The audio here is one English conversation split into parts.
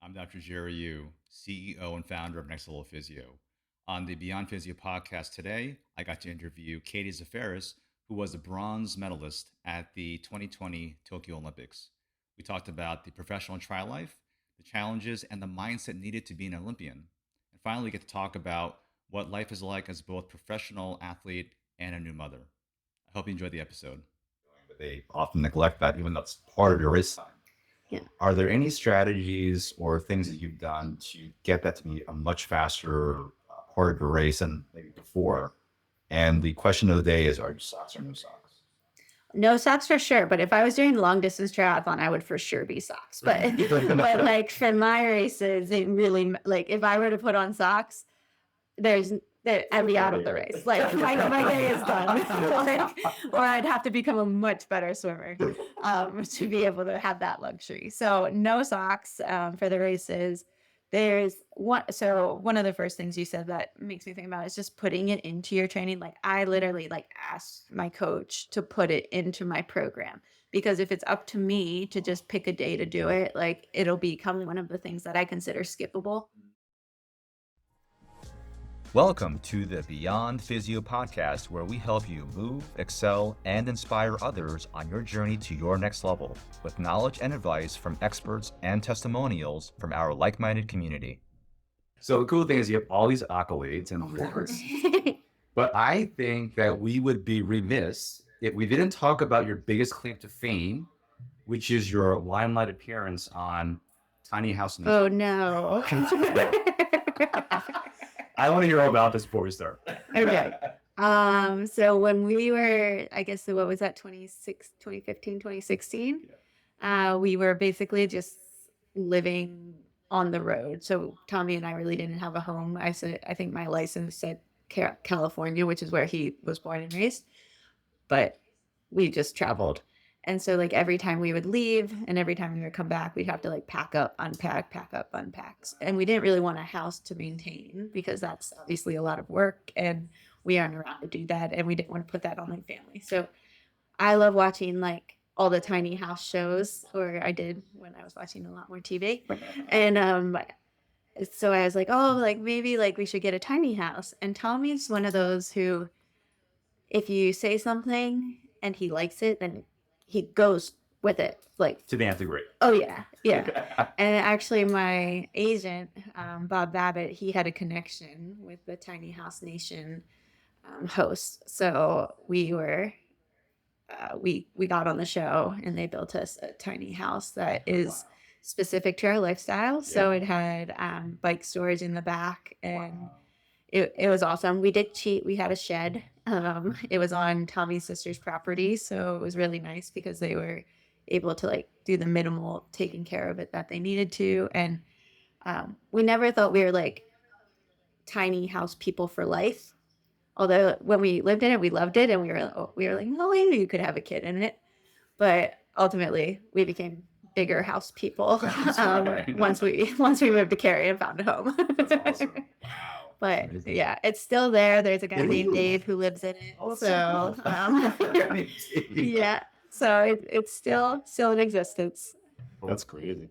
I'm Dr. Jerry Yu, CEO and founder of Next Level Physio. On the Beyond Physio podcast today, I got to interview Katie Zaferes, who was a bronze medalist at the 2020 Tokyo Olympics. We talked about the professional trial life, the challenges, and the mindset needed to be an Olympian. And finally, we get to talk about what life is like as both professional athlete and a new mother. I hope you enjoyed the episode. But they often neglect that, even though that's part of your race time. Yeah. Are there any strategies or things that you've done to get that to be a much faster part of your race than maybe before? And the question of the day is, are you socks or no socks? No socks for sure, but if I was doing long distance triathlon, I would for sure be socks. But like for my races, it really like if I were to put on socks, I'd be out of the race. Like my day is done. Or I'd have to become a much better swimmer to be able to have that luxury. So no socks for the races. One of the first things you said that makes me think about is just putting it into your training. Like I literally asked my coach to put it into my program, because if it's up to me to just pick a day to do it, like it'll become one of the things that I consider skippable. Welcome to the Beyond Physio podcast, where we help you move, excel, and inspire others on your journey to your next level with knowledge and advice from experts and testimonials from our like-minded community. So the cool thing is you have all these accolades and awards, but I think that we would be remiss if we didn't talk about your biggest claim to fame, which is your limelight appearance on Tiny House News. Oh no. I want to hear all about this before we start. Okay. So when we were, I guess, what was that, 2015, 2016? We were basically just living on the road. So Tommy and I really didn't have a home. I think my license said California, which is where he was born and raised, but we just traveled. And so every time we would leave and every time we would come back, we'd have to pack up, unpack, pack up, unpack. And we didn't really want a house to maintain because that's obviously a lot of work and we aren't around to do that. And we didn't want to put that on my family. So I love watching all the tiny house shows, or I did when I was watching a lot more TV. And so I was like, oh, maybe we should get a tiny house. And Tommy's one of those who, if you say something and he likes it, then he goes with it, to the nth degree. Oh yeah. And actually, my agent, Bob Babbitt, he had a connection with the Tiny House Nation host. So we were, we got on the show, and they built us a tiny house that is specific to our lifestyle. So it had bike storage in the back, and it was awesome. We did cheat. We had a shed. It was on Tommy's sister's property, so it was really nice because they were able to do the minimal taking care of it that they needed to. And we never thought we were tiny house people for life. Although when we lived in it, we loved it, and we were like, oh, maybe you could have a kid in it. But ultimately, we became bigger house people once we moved to Cary and found a home. That's awesome. But yeah, it's still there. There's a guy named Dave who lives in it. So yeah, so it's still in existence. That's crazy.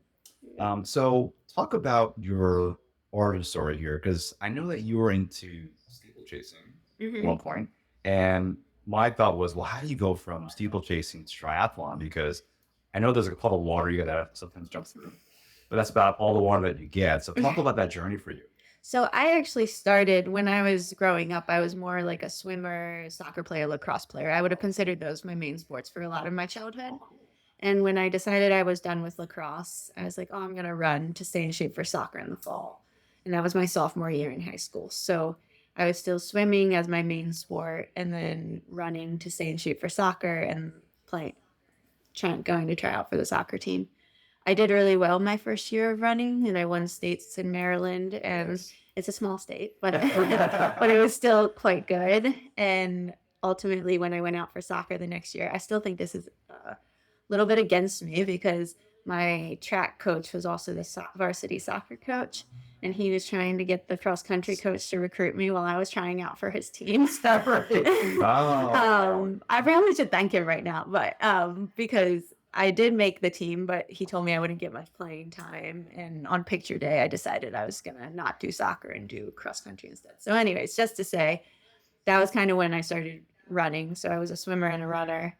So talk about your origin story here, because I know that you were into steeplechasing at one point, and my thought was, well, how do you go from steeplechasing to triathlon? Because I know there's a puddle of water you gotta sometimes jump through, but that's about all the water that you get. So talk about that journey for you. So I actually started when I was growing up. I was more like a swimmer, soccer player, lacrosse player. I would have considered those my main sports for a lot of my childhood. And when I decided I was done with lacrosse, I was like, oh, I'm going to run to stay in shape for soccer in the fall. And that was my sophomore year in high school. So I was still swimming as my main sport, and then running to stay in shape for soccer and going to try out for the soccer team. I did really well my first year of running, and I won states in Maryland, and it's a small state, but but it was still quite good. And ultimately, when I went out for soccer the next year, I still think this is a little bit against me, because my track coach was also the varsity soccer coach, and he was trying to get the cross country coach to recruit me while I was trying out for his team. So Wow. I probably should thank him right now, but because I did make the team, but he told me I wouldn't get much playing time. And on picture day, I decided I was going to not do soccer and do cross country instead. So, anyways, just to say, that was kind of when I started running. So, I was a swimmer and a runner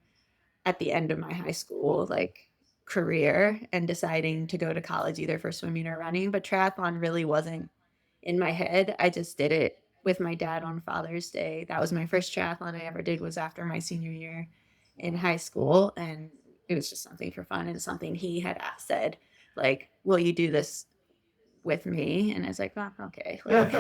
at the end of my high school like career and deciding to go to college either for swimming or running. But triathlon really wasn't in my head. I just did it with my dad on Father's Day. That was my first triathlon I ever did was after my senior year in high school. And it was just something for fun and something he had said, like, will you do this with me? And I was like, oh, okay. Like,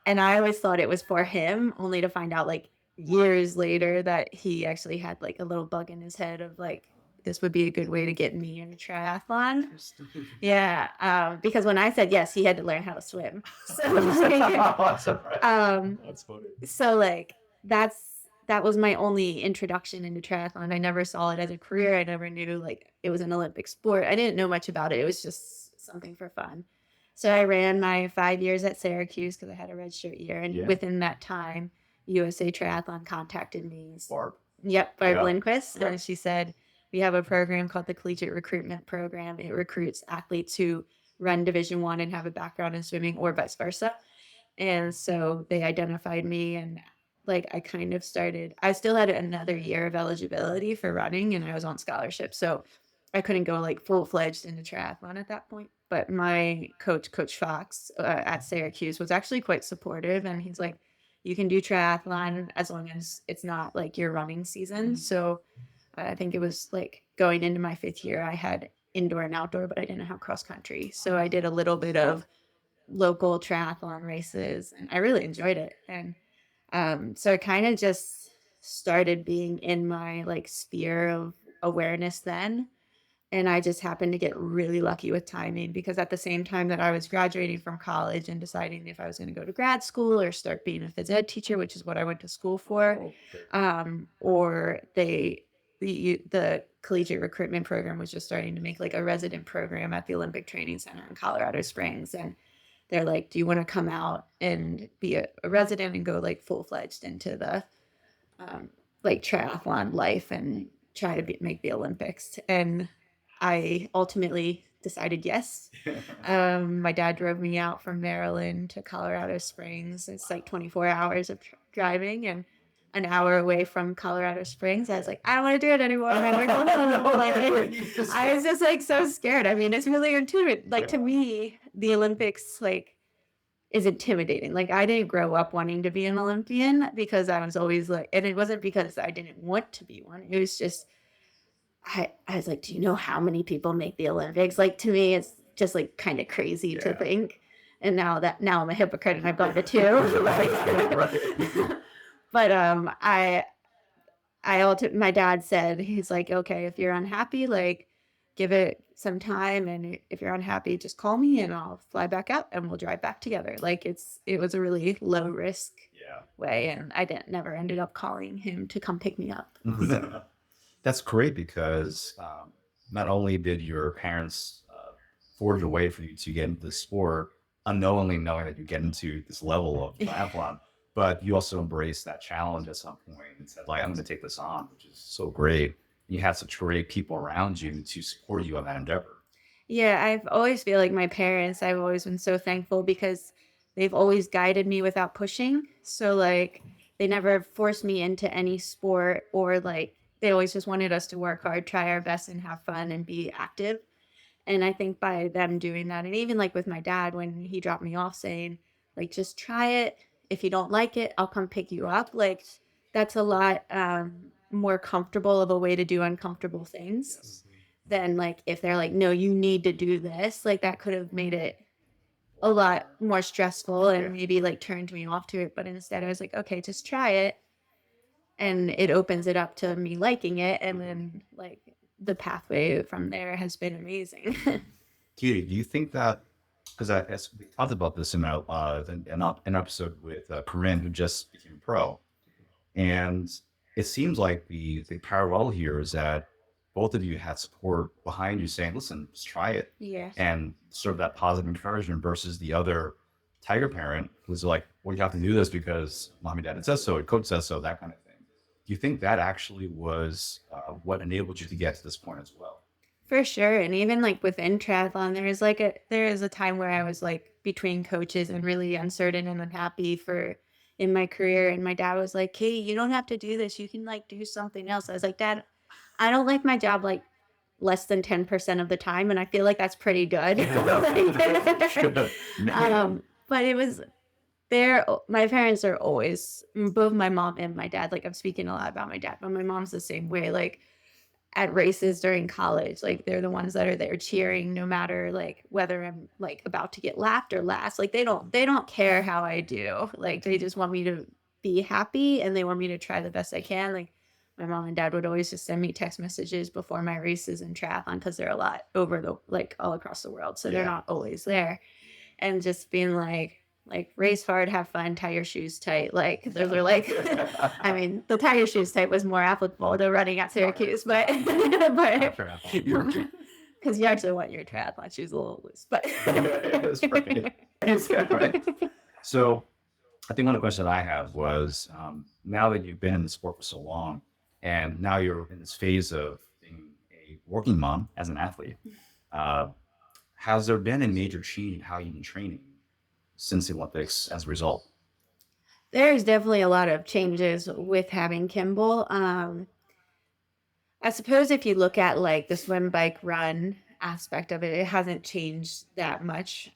and I always thought it was for him, only to find out like years later that he actually had like a little bug in his head of like, this would be a good way to get me into triathlon. Yeah, because when I said yes, he had to learn how to swim. That's funny. So like that was my only introduction into triathlon. I never saw it as a career. I never knew like it was an Olympic sport. I didn't know much about it. It was just something for fun. So I ran my 5 years at Syracuse because I had a redshirt year, and within that time, USA Triathlon contacted me. Barb. Yep, Barb Yeah. Lindquist, Yeah. and she said we have a program called the Collegiate Recruitment Program. It recruits athletes who run Division I and have a background in swimming, or vice versa. And so they identified me, and like I kind of started. I still had another year of eligibility for running, and I was on scholarship, so I couldn't go like full fledged into triathlon at that point. But my coach, Coach Fox at Syracuse, was actually quite supportive, and he's like, "You can do triathlon as long as it's not like your running season." So I think it was like going into my 5th year, I had indoor and outdoor, but I didn't have cross country. So I did a little bit of local triathlon races, and I really enjoyed it. And so I kind of just started being in my like sphere of awareness then. And I just happened to get really lucky with timing because at the same time that I was graduating from college and deciding if I was going to go to grad school or start being a phys ed teacher, which is what I went to school for, or the collegiate recruitment program was just starting to make like a resident program at the Olympic Training Center in Colorado Springs. And they're like, do you want to come out and be a resident and go like full-fledged into the like triathlon life and try to make the Olympics? And I ultimately decided yes. My dad drove me out from Maryland to Colorado Springs. It's like 24 hours of driving, and an hour away from Colorado Springs. I was like, I don't want to do it anymore. I was just like so scared. I mean, it's really intimidating. Like to me, the Olympics like is intimidating. Like I didn't grow up wanting to be an Olympian because I was always like, and it wasn't because I didn't want to be one. It was just I was like, do you know how many people make the Olympics? Like to me, it's just like kind of crazy to think. And now I'm a hypocrite and I've gone to 2. But my dad said, he's like, okay, if you're unhappy, like give it some time, and if you're unhappy, just call me and I'll fly back out and we'll drive back together. Like it was a really low risk way, and I never ended up calling him to come pick me up. So. That's great because not only did your parents forge a way for you to get into the sport, unknowingly knowing that you get into this level of triathlon, but you also embraced that challenge at some point and said, like, I'm going to take this on, which is so great. You had such great people around you to support you on that endeavor. Yeah, I've always feel like my parents, I've always been so thankful because they've always guided me without pushing. So like they never forced me into any sport, or like they always just wanted us to work hard, try our best and have fun and be active. And I think by them doing that, and even like with my dad, when he dropped me off saying like, just try it. If you don't like it, I'll come pick you up. Like that's a lot more comfortable of a way to do uncomfortable things than like if they're like, no, you need to do this. Like that could have made it a lot more stressful and maybe like turned me off to it. But instead I was like, okay, just try it. And it opens it up to me liking it. And then like the pathway from there has been amazing. Katie, do you think that, because we talked about this in an episode with Corinne, who just became a pro, and it seems like the parallel here is that both of you had support behind you saying, listen, just try it. Yeah. And sort of that positive encouragement versus the other tiger parent who's like, well, you have to do this because mom and dad says so, and coach says so, that kind of thing. you think that actually was what enabled you to get to this point as well? For sure. And even like within triathlon, there is a time where I was like between coaches and really uncertain and unhappy for in my career. And my dad was like, Katie, you don't have to do this. You can like do something else. I was like, Dad, I don't like my job like less than 10% of the time. And I feel like that's pretty good. But it was there. My parents are always, both my mom and my dad, like I'm speaking a lot about my dad, but my mom's the same way. Like at races during college, like they're the ones that are there cheering no matter like whether I'm like about to get lapped or last. Like they don't care how I do. Like they just want me to be happy and they want me to try the best I can. Like my mom and dad would always just send me text messages before my races in triathlon because they're a lot over the like all across the world, so they're not always there. And just being like race hard, have fun, tie your shoes tight. Like those are like, I mean, the tie your shoes tight was more applicable to running at Syracuse, but because you actually want your triathlon shoes a little loose. But That's right. So I think one of the questions I have was now that you've been in the sport for so long, and now you're in this phase of being a working mom as an athlete, has there been a major change in how you've been training since the Olympics as a result? there's definitely a lot of changes with having Kimball. I suppose if you look at like the swim, bike, run aspect of it, it hasn't changed that much.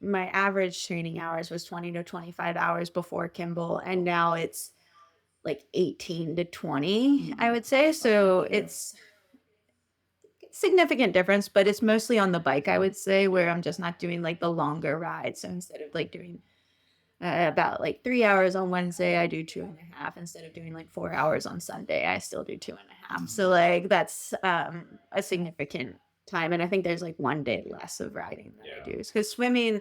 My average training hours was 20 to 25 hours before Kimball, and now it's like 18 to 20, I would say. So it's significant difference, but it's mostly on the bike, I would say, where I'm just not doing like the longer rides. So instead of like doing about like 3 hours on Wednesday, I do 2.5. Instead of doing like 4 hours on Sunday, I still do 2.5. So like that's a significant time. And I think there's like 1 day less of riding that I do. Because swimming,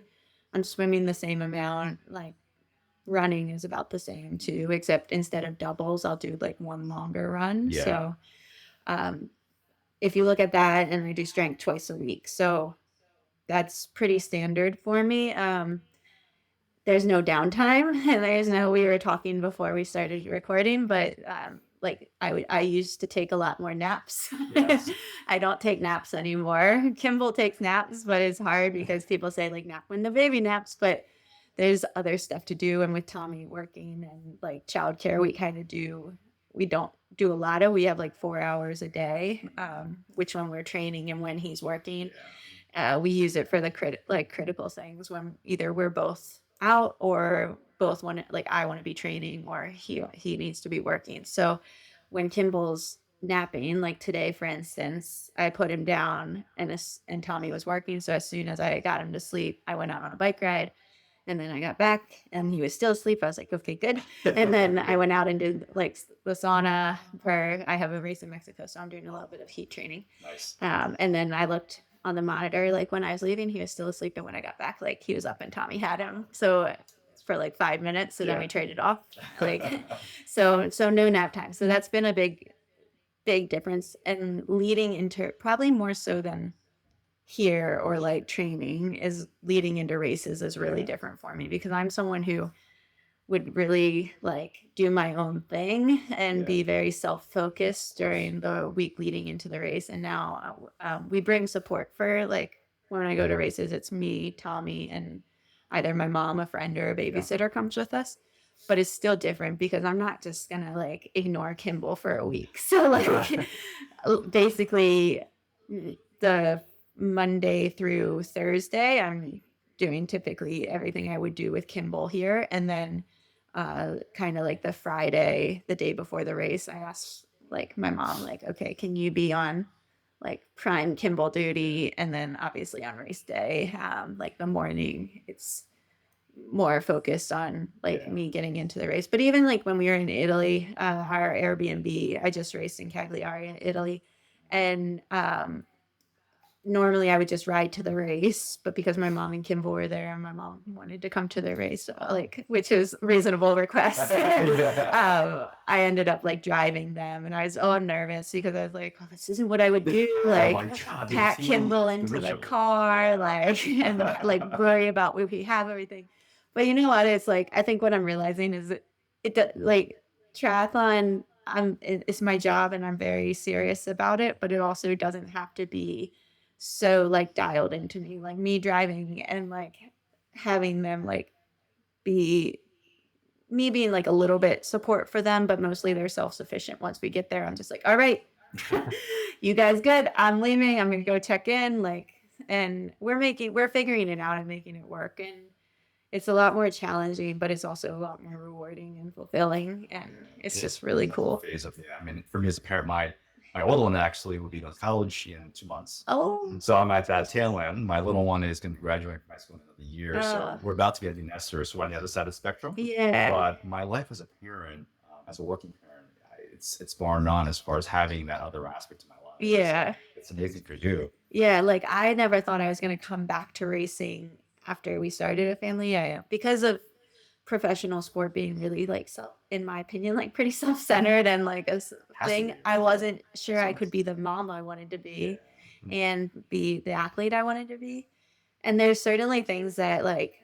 I'm swimming the same amount. Like running is about the same too, except instead of doubles, I'll do like one longer run. So if you look at that, and I do strength twice a week. So that's pretty standard for me. There's no downtime, and we were talking before we started recording, but like I used to take a lot more naps. Yes. I don't take naps anymore. Kimball takes naps, but it's hard because people say like nap when the baby naps, but there's other stuff to do. And with Tommy working and like childcare, we don't do a lot of, we have like 4 hours a day, which when we're training and when he's working, we use it for the critical things when either we're both out or both want to, like I want to be training or he needs to be working. So when Kimball's napping, like today, for instance, I put him down and Tommy was working. So as soon as I got him to sleep, I went out on a bike ride. And then I got back and he was still asleep. I was like, okay, good. And then I went out and did like the sauna I have a race in Mexico. So I'm doing a little bit of heat training. Nice. And then I looked on the monitor, like when I was leaving, he was still asleep. And when I got back, like he was up and Tommy had him. So for like 5 minutes. So then we traded off. Like, so no nap time. So that's been a big difference. And leading into probably more so than here or like training is leading into races is really different for me because I'm someone who would really like do my own thing and be very self-focused during the week leading into the race. And now we bring support for like when I go to races, it's me, Tommy, and either my mom, a friend, or a babysitter comes with us. But it's still different because I'm not just gonna like ignore Kimball for a week. So like basically the Monday through Thursday, I'm doing typically everything I would do with Kimball here. And then kind of like the Friday, the day before the race, I asked like my mom, like, okay, can you be on like prime Kimball duty? And then obviously on race day, like the morning, it's more focused on like me getting into the race. But even like when we were in Italy, our Airbnb, I just raced in Cagliari in Italy. And normally I would just ride to the race, but because my mom and Kimball were there and my mom wanted to come to the race, like, which is reasonable request, I ended up like driving them, and I was nervous because I was like, oh, this isn't what I would do, like pack Kimball into the car, like, and like worry about if we have everything. But you know what? It's like, I think what I'm realizing is that like triathlon it's my job and I'm very serious about it, but it also doesn't have to be so like dialed into me, like me driving and like having them like be me being like a little bit support for them, but mostly they're self-sufficient. Once we get there, I'm just like, all right, you guys good? I'm leaving. I'm gonna go check in. Like, and we're figuring it out and making it work. And it's a lot more challenging, but it's also a lot more rewarding and fulfilling. And it's just really cool. Phase of, I mean, for me as a parent, my older one actually will be going to college in 2 months. Oh, So I'm at that tail end. My little one is going to be graduating from high school in another year. So uh, we're about to be empty nesters, so we're on the other side of the spectrum. yeah. But my life as a parent, as a working parent, it's bar none as far as having that other aspect of my life. Yeah. It's amazing for you. Yeah, like I never thought I was going to come back to racing after we started a family. Because of professional sport being really like in my opinion, like pretty self-centered and like thing. I wasn't sure I could be the mom I wanted to be and be the athlete I wanted to be. And there's certainly things that like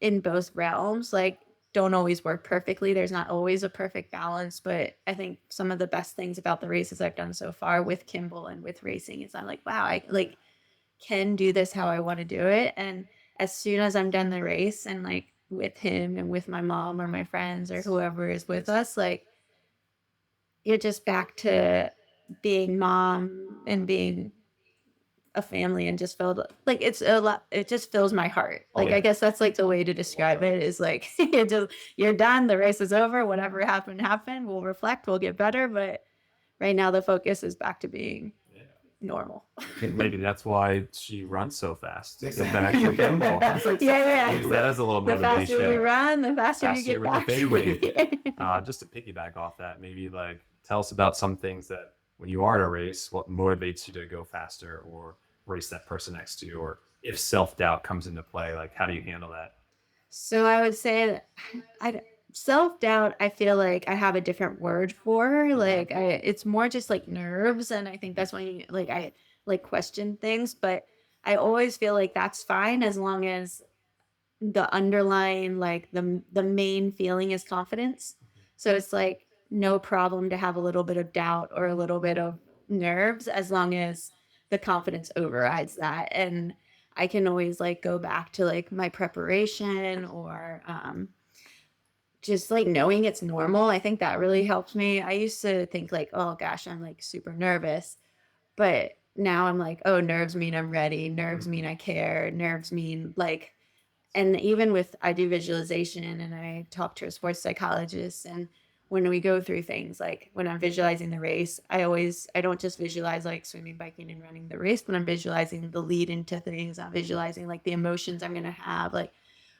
in both realms like don't always work perfectly. There's not always a perfect balance, but I think some of the best things about the races I've done so far with Kimball and with racing is I'm like, wow, I like can do this how I want to do it. And as soon as I'm done the race and like with him and with my mom or my friends or whoever is with us, like you're just back to being mom and being a family and just filled like it's a lot. It just fills my heart. Like I guess that's like the way to describe it is like you're done. The race is over. Whatever happened. We'll reflect. We'll get better. But right now the focus is back to being normal. Maybe that's why she runs so fast. Exactly. Yeah. That is a little The faster we motivation. run, the faster you get back. Just to piggyback off that, maybe like tell us about some things that when you are in a race, what motivates you to go faster or race that person next to you, or if self-doubt comes into play, like how do you handle that? So I would say that self-doubt, I feel like I have a different word for. Like it's more just like nerves, and I think that's when you like I like question things, but I always feel like that's fine as long as the underlying like the main feeling is confidence. So it's like no problem to have a little bit of doubt or a little bit of nerves as long as the confidence overrides that. And I can always like go back to like my preparation or just like knowing it's normal. I think that really helps me. I used to think like, oh gosh, I'm like super nervous, but now I'm like, oh, nerves mean I'm ready. Nerves mean I care. Nerves mean like, and even with, I do visualization and I talk to a sports psychologist, and when we go through things, like when I'm visualizing the race, I don't just visualize like swimming, biking and running the race, but I'm visualizing the lead into things. I'm visualizing like the emotions I'm going to have. Like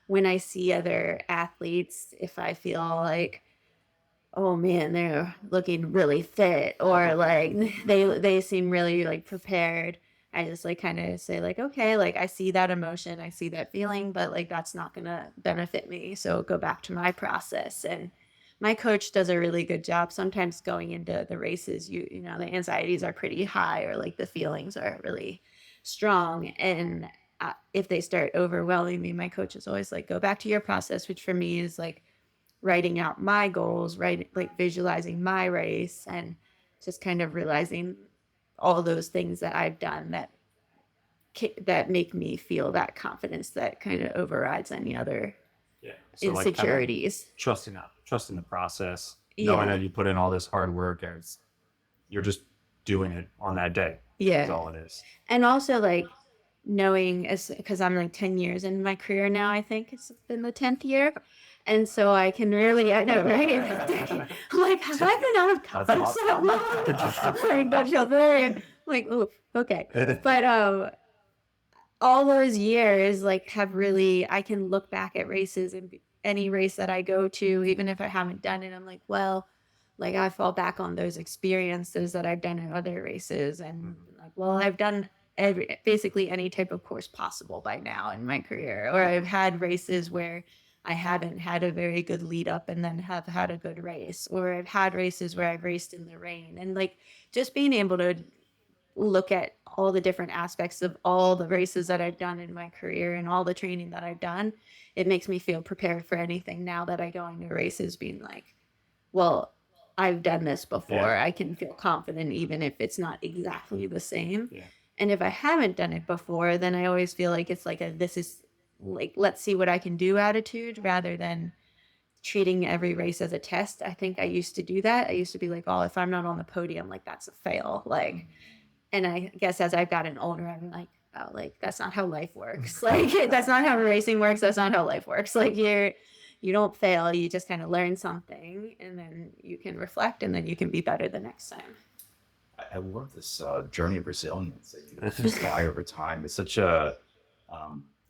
when I see other athletes, if I feel like, oh man, they're looking really fit or like they seem really like prepared, I just like kind of say like, okay, like I see that emotion, I see that feeling, but like that's not gonna benefit me, so go back to my process. And my coach does a really good job sometimes going into the races. You know, the anxieties are pretty high or like the feelings are really strong, and if they start overwhelming me, my coach is always like, go back to your process, which for me is like writing out my goals, right? Like visualizing my race and just kind of realizing all those things that I've done that make me feel that confidence that kind of overrides any other So like insecurities. trusting the process, knowing that you put in all this hard work and you're just doing it on that day. Yeah. That's all it is. And also like knowing, because I'm like 10 years in my career now, I think it's been the 10th year. And so I can really, I know, right? I'm like, have I been out of confidence that long? Like, that feels very, like, ooh, okay. But all those years, like, have really, I can look back at races and any race that I go to, even if I haven't done it, I'm like, well, like, I fall back on those experiences that I've done in other races. And like, well, I've done basically any type of course possible by now in my career. Or I've had races where I haven't had a very good lead up and then have had a good race. Or I've had races where I've raced in the rain. And like, just being able to look at all the different aspects of all the races that I've done in my career and all the training that I've done, it makes me feel prepared for anything now that I go into races being like, well, I've done this before. Yeah. I can feel confident even if it's not exactly the same. Yeah. And if I haven't done it before, then I always feel like it's like this is like, let's see what I can do attitude rather than treating every race as a test. I think I used to do that. I used to be like, oh, if I'm not on the podium, like that's a fail. Like, and I guess as I've gotten older, I'm like, oh, like that's not how life works. Like that's not how racing works. That's not how life works. Like you don't fail. You just kind of learn something, and then you can reflect, and then you can be better the next time. I love this journey of resilience that you inspire over time. It's such a,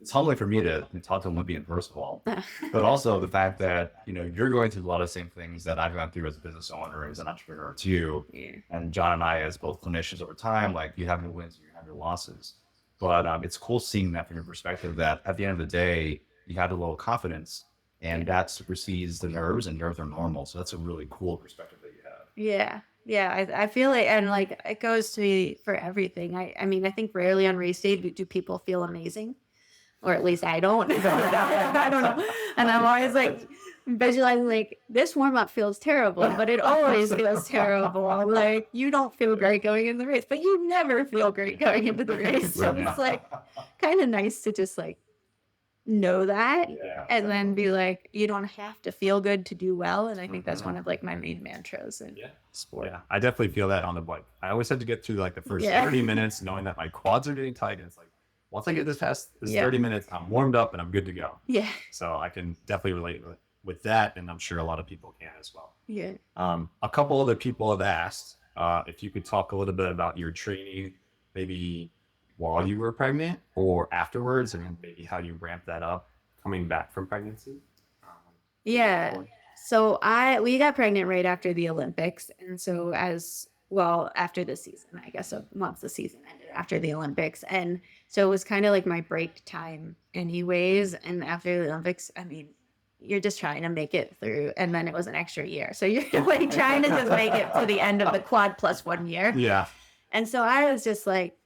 it's humbling for me to talk to Olympian, first of all, but also the fact that, you know, you're going through a lot of the same things that I've gone through as a business owner, as an entrepreneur too. Yeah. And John and I, as both clinicians over time, like you have your wins, you have your losses. But it's cool seeing that from your perspective, that at the end of the day, you had a little confidence, and that supersedes the nerves, and nerves are normal. So that's a really cool perspective that you have. Yeah. Yeah. I feel like, and like it goes to me for everything. I mean, I think rarely on race day do people feel amazing, or at least I don't. I don't know. And I'm always like visualizing like this warm up feels terrible, but it always feels terrible. Like you don't feel great going in the race, but you never feel great going into the race. So it's like kind of nice to just like know that, and then be like, you don't have to feel good to do well. And I think that's one of like my main mantras in sport. Yeah, I definitely feel that on the bike. I always had to get through like the first 30 minutes knowing that my quads are getting tight, and it's like once I get this past this 30 minutes, I'm warmed up and I'm good to go. Yeah. So I can definitely relate with that, and I'm sure a lot of people can as well. Yeah. A couple other people have asked if you could talk a little bit about your training, maybe while you were pregnant or afterwards, and maybe how you ramped that up coming back from pregnancy. Yeah. So we got pregnant right after the Olympics. And so as well, after the season, I guess once the season ended after the Olympics. And so it was kind of like my break time anyways. And after the Olympics, I mean, you're just trying to make it through. And then it was an extra year. So you're like trying to just make it to the end of the quad plus 1 year. Yeah. And so I was just like,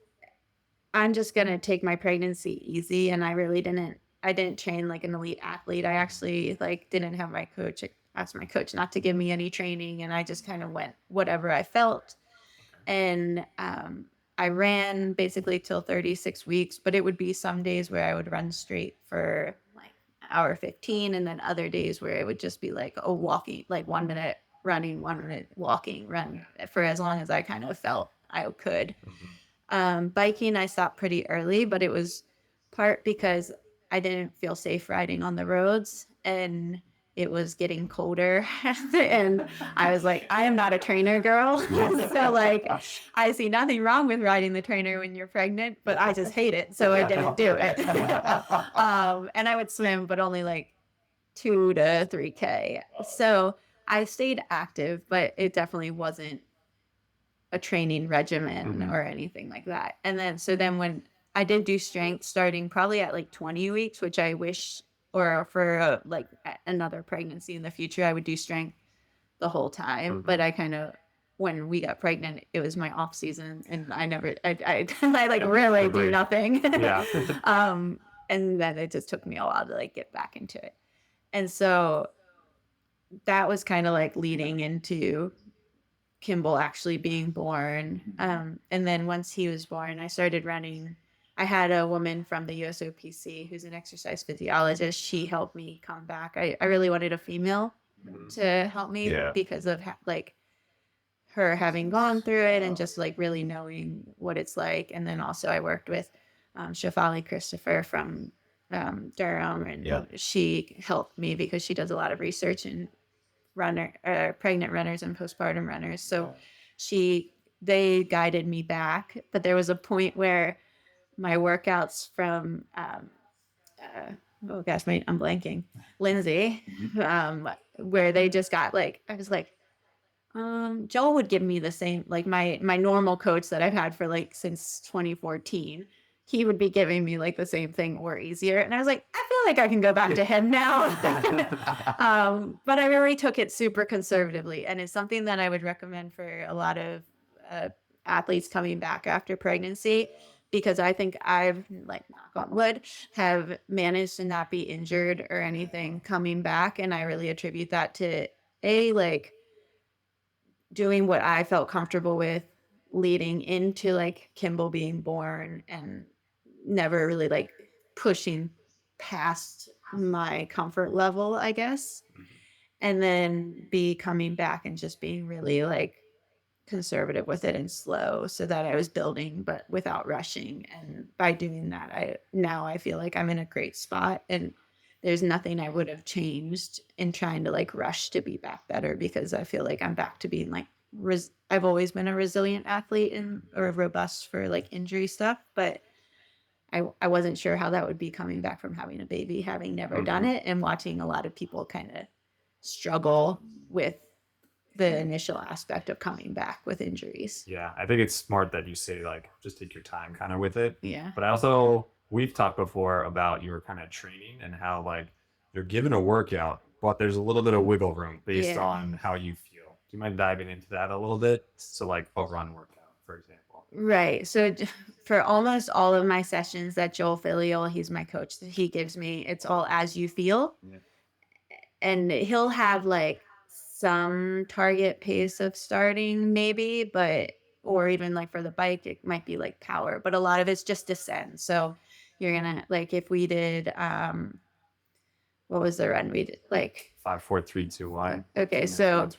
I'm just going to take my pregnancy easy. And I really I didn't train like an elite athlete. I actually like didn't have my coach. I asked my coach not to give me any training, and I just kind of went whatever I felt. And I ran basically till 36 weeks, but it would be some days where I would run straight for like an hour 15, and then other days where it would just be like walking, like 1 minute running, 1 minute walking, run for as long as I kind of felt I could. Biking, I stopped pretty early, but it was part because I didn't feel safe riding on the roads, and it was getting colder. And I was like, I am not a trainer girl. So like, I see nothing wrong with riding the trainer when you're pregnant, but I just hate it. So I didn't do it. And I would swim, but only like 2 to 3K. So I stayed active, but it definitely wasn't a training regimen or anything like that. And then when I did do strength starting probably at like 20 weeks, which I wish, or for like another pregnancy in the future, I would do strength the whole time. But I kind of, when we got pregnant, it was my off season, and I like really do nothing. And then it just took me a while to like get back into it. And so that was kind of like leading into Kimball actually being born. And then once he was born, I started running. I had a woman from the USOPC who's an exercise physiologist. She helped me come back. I really wanted a female to help me because of like her having gone through it and just like really knowing what it's like. And then also I worked with Shafali Christopher from Durham, and she helped me because she does a lot of research in pregnant runners and postpartum runners. So they guided me back. But there was a point where my workouts from oh gosh, I'm blanking, Lindsay, where they just got like, I was like, Joel would give me the same, like my normal coach that I've had for like since 2014. He would be giving me like the same thing or easier. And I was like, I feel like I can go back to him now. But I really took it super conservatively. And it's something that I would recommend for a lot of athletes coming back after pregnancy, because I think I've, like, knock on wood, have managed to not be injured or anything coming back. And I really attribute that to like doing what I felt comfortable with leading into like Kimball being born, and never really like pushing past my comfort level, I guess. And then be coming back and just being really like conservative with it and slow, so that I was building but without rushing. And by doing that, I feel like I'm in a great spot, and there's nothing I would have changed in trying to like rush to be back better, because I feel like I'm back to being like I've always been a resilient athlete and or robust for like injury stuff, but I wasn't sure how that would be coming back from having a baby, having never done it, and watching a lot of people kind of struggle with the initial aspect of coming back with injuries. Yeah, I think it's smart that you say like just take your time kind of with it. Yeah. But I also, we've talked before about your kind of training and how like you're given a workout, but there's a little bit of wiggle room based on how you feel. Do you mind diving into that a little bit? So like a run workout, for example. Right. So for almost all of my sessions that Joel Filial, he's my coach, he gives me, it's all as you feel. Yeah. And he'll have like some target pace of starting maybe, but, or even like for the bike, it might be like power, but a lot of it's just descend. So you're gonna, like if we did, what was the run we did? Like 5, 4, 3, 2, 1. Okay, so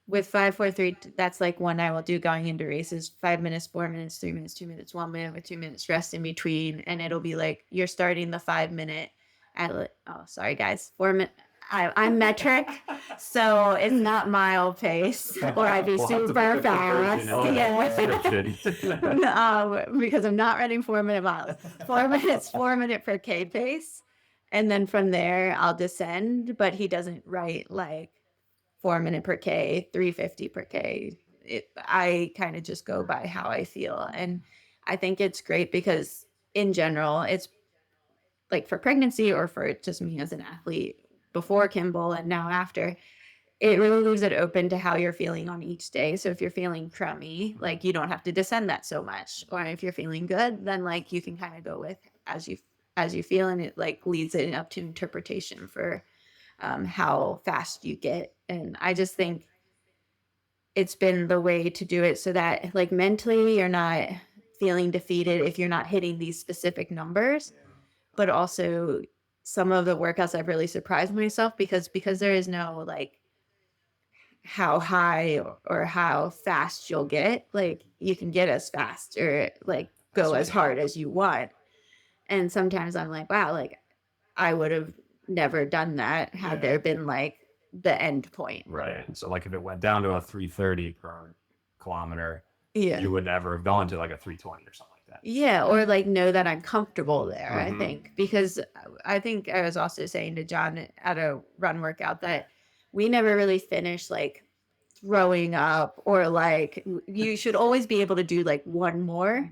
with 5, 4, 3, that's like one I will do going into races: 5 minutes, 4 minutes, 3 minutes, 2 minutes, 1 minute with 2 minutes rest in between. And it'll be like you're starting the 5 minute at, oh sorry guys, 4 minute. I'm metric, so it's not mile pace, or I'd be super fast. Because I'm not running 4 minute miles. 4 minutes, 4 minute per K pace. And then from there, I'll descend, but he doesn't write like 4 minute per K, 350 per K. I kind of just go by how I feel. And I think it's great because in general, it's like for pregnancy or for just me as an athlete before Kimball and now after, it really leaves it open to how you're feeling on each day. So if you're feeling crummy, like you don't have to descend that so much. Or if you're feeling good, then like you can kind of go with as you feel, and it like leads it up to interpretation for how fast you get. And I just think it's been the way to do it so that like mentally you're not feeling defeated if you're not hitting these specific numbers. But also some of the workouts I've really surprised myself because there is no like how high or how fast you'll get. Like you can get as fast or like go as hard as you want. And sometimes I'm like, wow, like I would have never done that had there been like the end point. Right. So like if it went down to a 330 per kilometer, Yeah. you would never have gone to like a 320 or something like that. Yeah. Or like know that I'm comfortable there, I think. Because I think I was also saying to John at a run workout that we never really finished like throwing up, or like you should always be able to do like one more.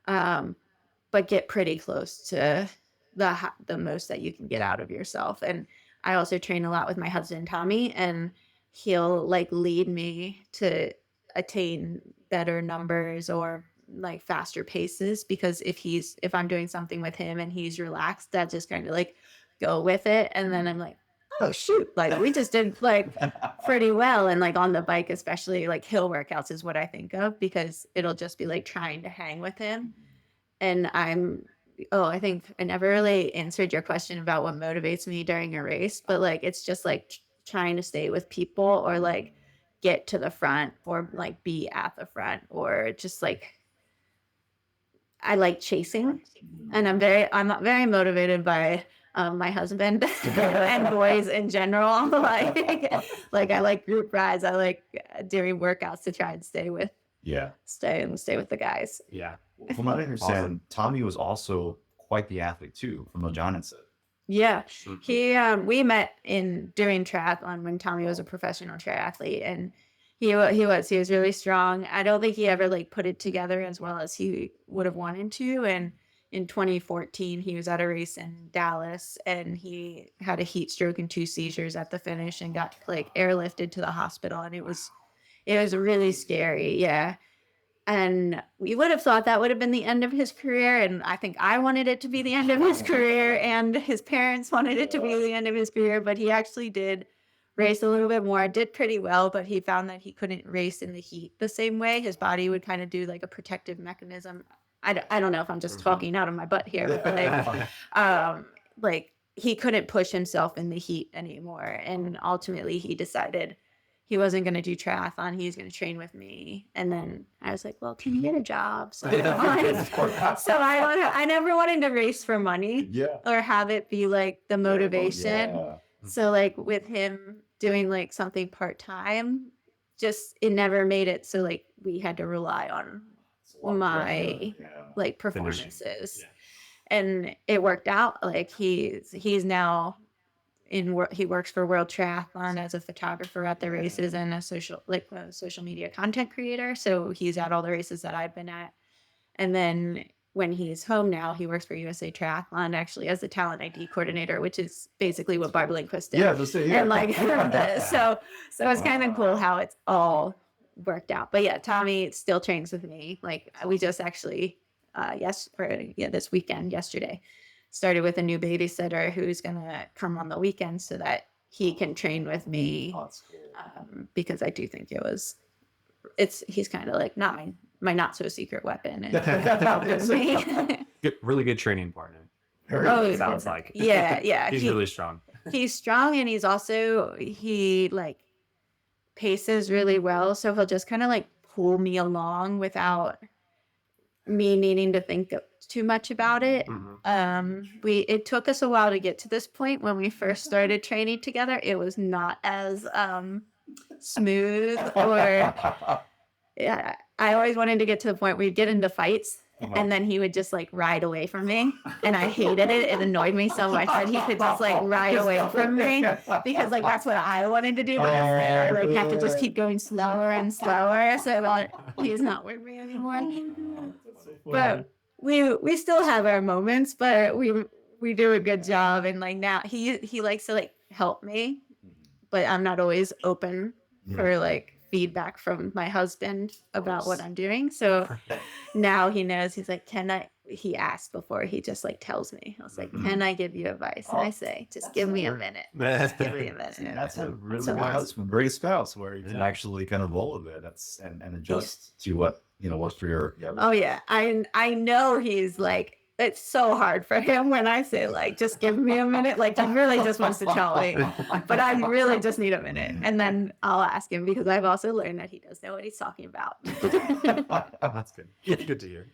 But get pretty close to the most that you can get out of yourself. And I also train a lot with my husband, Tommy, and he'll like lead me to attain better numbers or like faster paces, because if I'm doing something with him and he's relaxed, that just kind of like go with it. And then I'm like, oh shoot, like we just did like pretty well. And like on the bike, especially like hill workouts is what I think of, because it'll just be like trying to hang with him. And I think I never really answered your question about what motivates me during a race, but like, it's just like trying to stay with people or like get to the front or like be at the front, or just like, I like chasing, and I'm not very motivated by my husband and boys in general. like I like group rides. I like doing workouts to try and stay with the guys. Yeah. From what I understand, Tommy was also quite the athlete too, from what John had said. Yeah, he we met during triathlon when Tommy was a professional triathlete, and he was really strong. I don't think he ever like put it together as well as he would have wanted to. And in 2014, he was at a race in Dallas, and he had a heat stroke and 2 seizures at the finish, and got like airlifted to the hospital, and it was really scary. Yeah. And we would have thought that would have been the end of his career. And I think I wanted it to be the end of his career, and his parents wanted it to be the end of his career. But he actually did raced a little bit more, did pretty well, but he found that he couldn't race in the heat the same way. His body would kind of do like a protective mechanism. I don't know if I'm just talking out of my butt here, but like he couldn't push himself in the heat anymore. And ultimately he decided he wasn't going to do triathlon. He was going to train with me. And then I was like, well, can you get a job? So, I never wanted to race for money or have it be like the motivation. So like with him doing like something part-time, just it never made it. So like we had to rely on my like performances. And it worked out. Like he's now he works for World Triathlon as a photographer at the races and a social media content creator. So he's at all the races that I've been at. And then when he's home now, he works for USA Triathlon actually as the talent ID coordinator, which is basically what Barb Lindquist did. And like so it's kind of cool how it's all worked out. But yeah, Tommy still trains with me. Like we just actually this weekend, yesterday, started with a new babysitter who's gonna come on the weekend so that he can train with me. Because I do think he's kind of like not my not so secret weapon. And Really good training partner. Sounds like. Yeah. He's really strong. He's strong, and he like paces really well. So he'll just kind of like pull me along without me needing to think too much about it. It took us a while to get to this point. When we first started training together, it was not as smooth I always wanted to get to the point where we'd get into fights and then he would just like ride away from me, and I hated it. It annoyed me so much that he could just like ride away from me, because like that's what I wanted to do, but I like have to just keep going slower and slower. So he's not with me anymore. But we still have our moments, but we do a good job. And like now he likes to like help me, but I'm not always open for like feedback from my husband about what I'm doing. So now he knows. He's like, he asked before he just like tells me. I was like, can I give you advice? And I say, just give me a minute. Just give me a minute. That's a really good husband, great spouse, where you can actually kind of roll with it and adjust to what works for your. Oh yeah, I know he's like, it's so hard for him when I say like, just give me a minute. Like he really just wants to tell me, but I really just need a minute. And then I'll ask him, because I've also learned that he does know what he's talking about. That's good. Good to hear.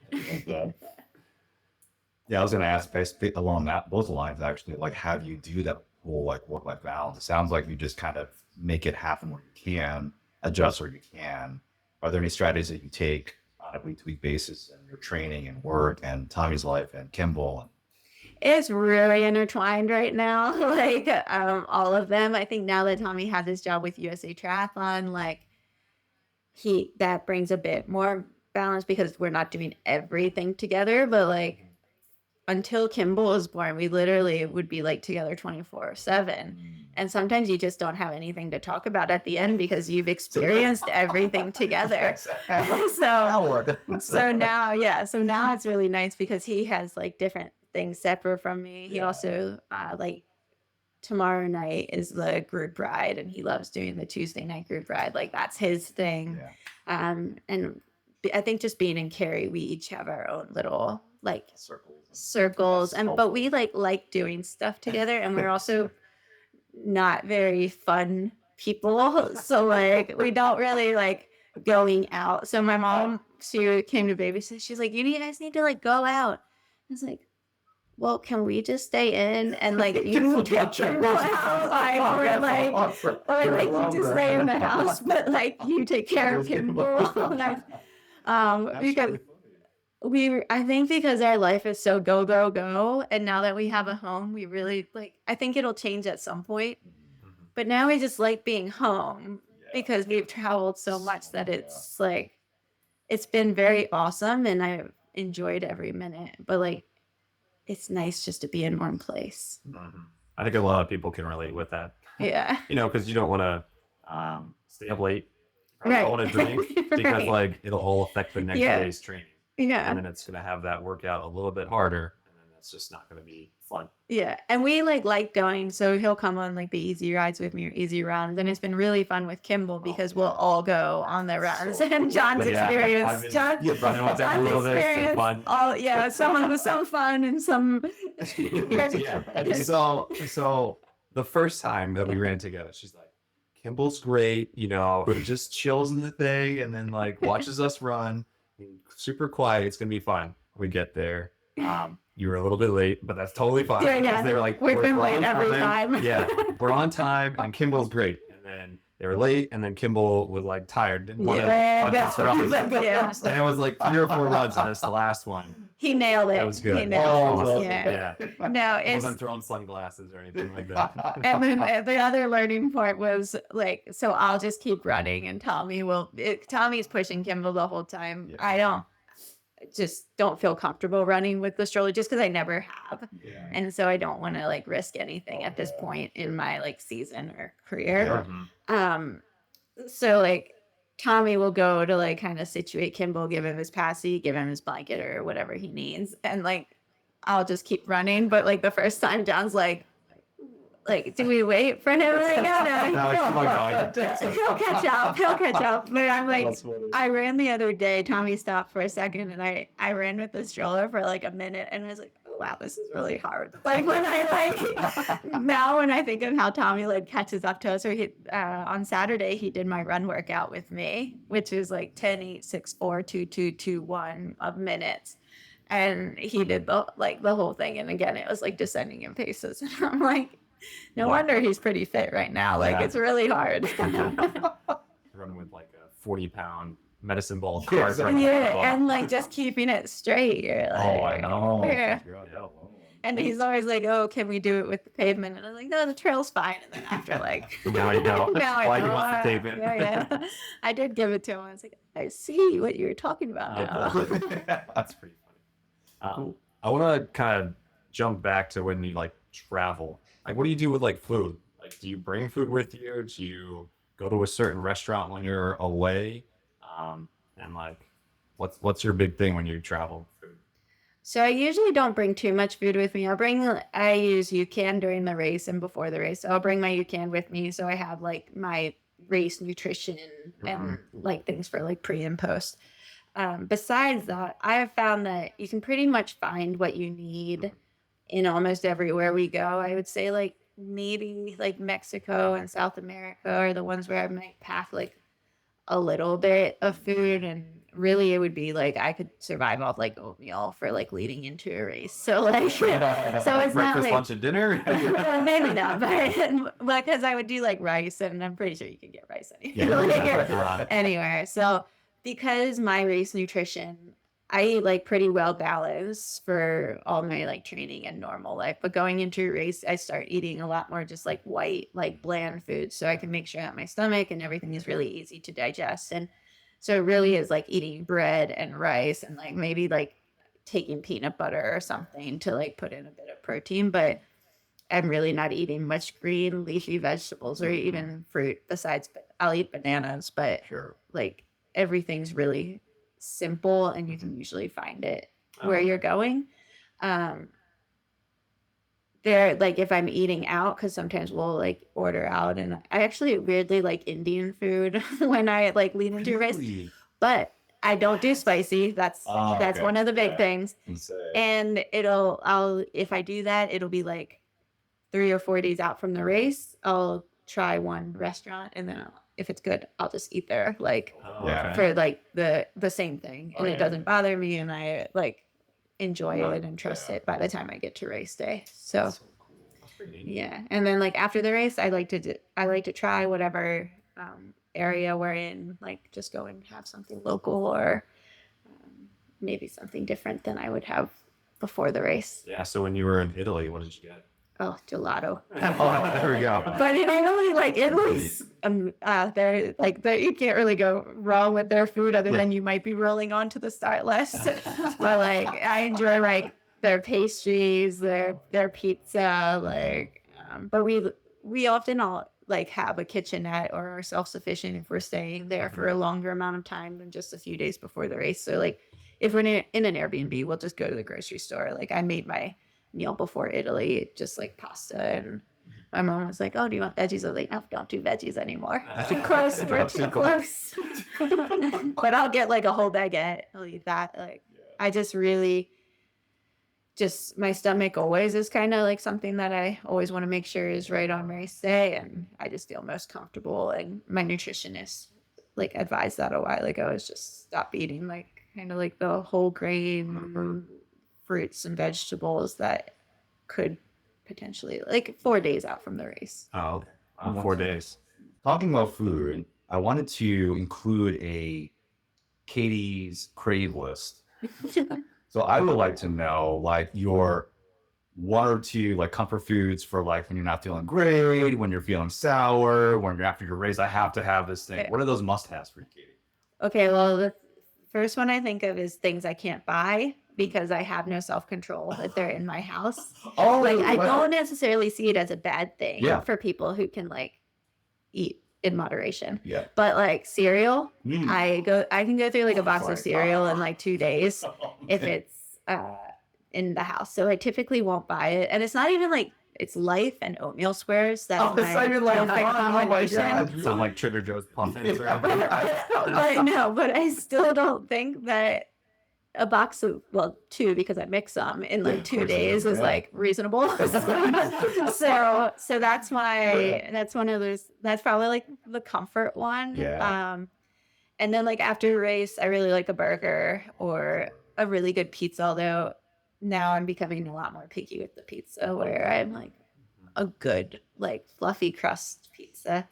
Yeah, I was going to ask basically along those lines, actually, like how do you do that whole like work-life balance? It sounds like you just kind of make it happen where you can, adjust where you can. Are there any strategies that you take on a week-to-week basis in your training and work and Tommy's life and Kimball? It's really intertwined right now. Like all of them. I think now that Tommy has his job with USA Triathlon, like that brings a bit more balance, because we're not doing everything together. But like until Kimball was born, we literally would be like together 24/7. And sometimes you just don't have anything to talk about at the end because you've experienced everything together. So now it's really nice because he has like different things separate from me. He also like tomorrow night is the group ride, and he loves doing the Tuesday night group ride. Like that's his thing. And I think just being in Cary, we each have our own little like circles, but we like doing stuff together, and we're also not very fun people, so like we don't really like going out. So my mom, she came to babysit, she's like, you guys need to like go out. I was like, well, can we just stay in and like you take Kimball out, or like you just stay in the house, but like you take care of Kimball. Because I think because our life is so go, and now that we have a home, we really like, I think it'll change at some point, but now we just like being home because we've traveled so much that it's like, it's been very awesome and I've enjoyed every minute, but like, it's nice just to be in one place. I think a lot of people can relate with that. Yeah. Because you don't want to stay up late. You don't want to drink because like it'll all affect the next day's training. Yeah. And then it's going to have that workout a little bit harder, and then that's just not going to be fun. Yeah, and we like going, so he'll come on like the easy rides with me or easy runs, and it's been really fun with Kimball because we'll all go on the runs. And John's experience, John's experience, all some fun and some. Yeah. So the first time that we ran together, she's like, Kimball's great, you know, he just chills in the thing and then like watches us run, super quiet. It's gonna be fun. We get there. You were a little bit late, but that's totally fine. Yeah. They were like, we've been late every time. Yeah, we're on time, and Kimball's great. And then they were late, and then Kimball was like tired, didn't want to. Yeah. And it was like 3 or 4 runs, and that's the last one. He nailed it. That was good. He nailed it. Yeah. No, I it's. wasn't throwing sunglasses or anything like that. And then the other learning part was like, so I'll just keep running, and Tommy's pushing Kimball the whole time. Yeah. I don't feel comfortable running with the stroller just because I never have. Yeah. And so I don't want to like risk anything at this point in my like season or career. So like Tommy will go to like kind of situate Kimball, give him his passy, give him his blanket or whatever he needs. And like, I'll just keep running. But like the first time John's like, do we wait for him? Like, no, he'll catch up. But I'm like, I ran the other day. Tommy stopped for a second, and I ran with the stroller for like a minute, and I was like, oh, wow, this is really hard. Like when now when I think of how Tommy like catches up to us, or on Saturday he did my run workout with me, which is like 10, 8, 6, 4, 2, 2, 2, 1 of minutes. And he did the whole thing. And again, it was like descending in paces. And I'm like, no wonder he's pretty fit right now. Like, it's really hard. Running with like a 40-pound medicine ball. And like just keeping it straight. You're like, I know. Yeah. And he's always like, oh, can we do it with the pavement? And I'm like, no, the trail's fine. And then after like, now I know. Why you want the pavement? Yeah. I did give it to him. I was like, I see what you're talking about now. That's pretty funny. I want to kind of jump back to when you like travel. Like, what do you do with like food? Like, do you bring food with you? Do you go to a certain restaurant when you're away? And like, what's your big thing when you travel? Food. So I usually don't bring too much food with me. I use UCAN during the race and before the race. So I'll bring my UCAN with me. So I have like my race nutrition and like things for like pre and post. Besides that, I have found that you can pretty much find what you need in almost everywhere we go. I would say like maybe like Mexico and South America are the ones where I might pack like a little bit of food, and really it would be like I could survive off like oatmeal for like leading into a race. So like so it's breakfast, not like lunch, and dinner. maybe not, but because I would do like rice, and I'm pretty sure you can get rice anywhere. So because my race nutrition, I eat like pretty well balanced for all my like training and normal life. But going into a race, I start eating a lot more just like white, like bland food. So I can make sure that my stomach and everything is really easy to digest. And so it really is like eating bread and rice and like maybe like taking peanut butter or something to like put in a bit of protein. But I'm really not eating much green leafy vegetables or even fruit besides, I'll eat bananas, but like everything's really simple and you can usually find it where you're going. There, like if I'm eating out, because sometimes we'll like order out, and I actually weirdly like Indian food when I like lead into a race, but I don't do spicy. That's one of the big things. And if I do that, it'll be like 3 or 4 days out from the race. I'll try one restaurant, and then if it's good, I'll just eat there, like for like the same thing, and it doesn't bother me, and I like enjoy it and trust it by the time I get to race day. So yeah, and then like after the race, I like to try whatever area we're in, like just go and have something local or maybe something different than I would have before the race. Yeah. So when you were in Italy, what did you get? Oh, gelato. There we go. But in Italy, like Italy's, they're like you can't really go wrong with their food other than you might be rolling onto the start list. But like I enjoy like their pastries, their pizza, like. But we often all like have a kitchenette or are self-sufficient if we're staying there for a longer amount of time than just a few days before the race. So like if we're in an Airbnb, we'll just go to the grocery store. Like I made my meal before Italy, just like pasta. And my mom was like, "Oh, do you want veggies?" I was like, "No, don't do veggies anymore. Too close. We're too close." But I'll get like a whole baguette. I'll eat that. Like, I just really, just my stomach always is kind of like something that I always want to make sure is right on race day, and I just feel most comfortable. And my nutritionist like advised that a while ago, is just stop eating like kind of like the whole grain fruits and vegetables that could potentially like 4 days out from the race. Oh, 4 days. Talking about food, I wanted to include a Katie's crave list. So I would like to know like your 1 or 2 like comfort foods for like when you're not feeling great, when you're feeling sour, when you're after your race. I have to have this thing. Okay. What are those must-haves for you, Katie? Okay, well, the first one I think of is things I can't buy because I have no self-control if they're in my house. Oh, Like, I don't necessarily see it as a bad thing Yeah. for people who can like eat in moderation. Yeah. But like cereal, Mm. I can go through like a box Sorry. of cereal in like 2 days if it's in the house. So I typically won't buy it. And it's not even like, it's Life and oatmeal squares. That's Oh, it's not even like, perfect oh my combination. God. Sound like Trader Joe's pumpkins. I know, but I still don't think that a box of, well, 2 because I mix them in Yeah, like of 2 course, days is yeah. like reasonable. So that's why that's one of those, that's probably like the comfort one. Yeah. And then like after a race, I really like a burger or a really good pizza, although now I'm becoming a lot more picky with the pizza where I'm like a good like fluffy crust pizza.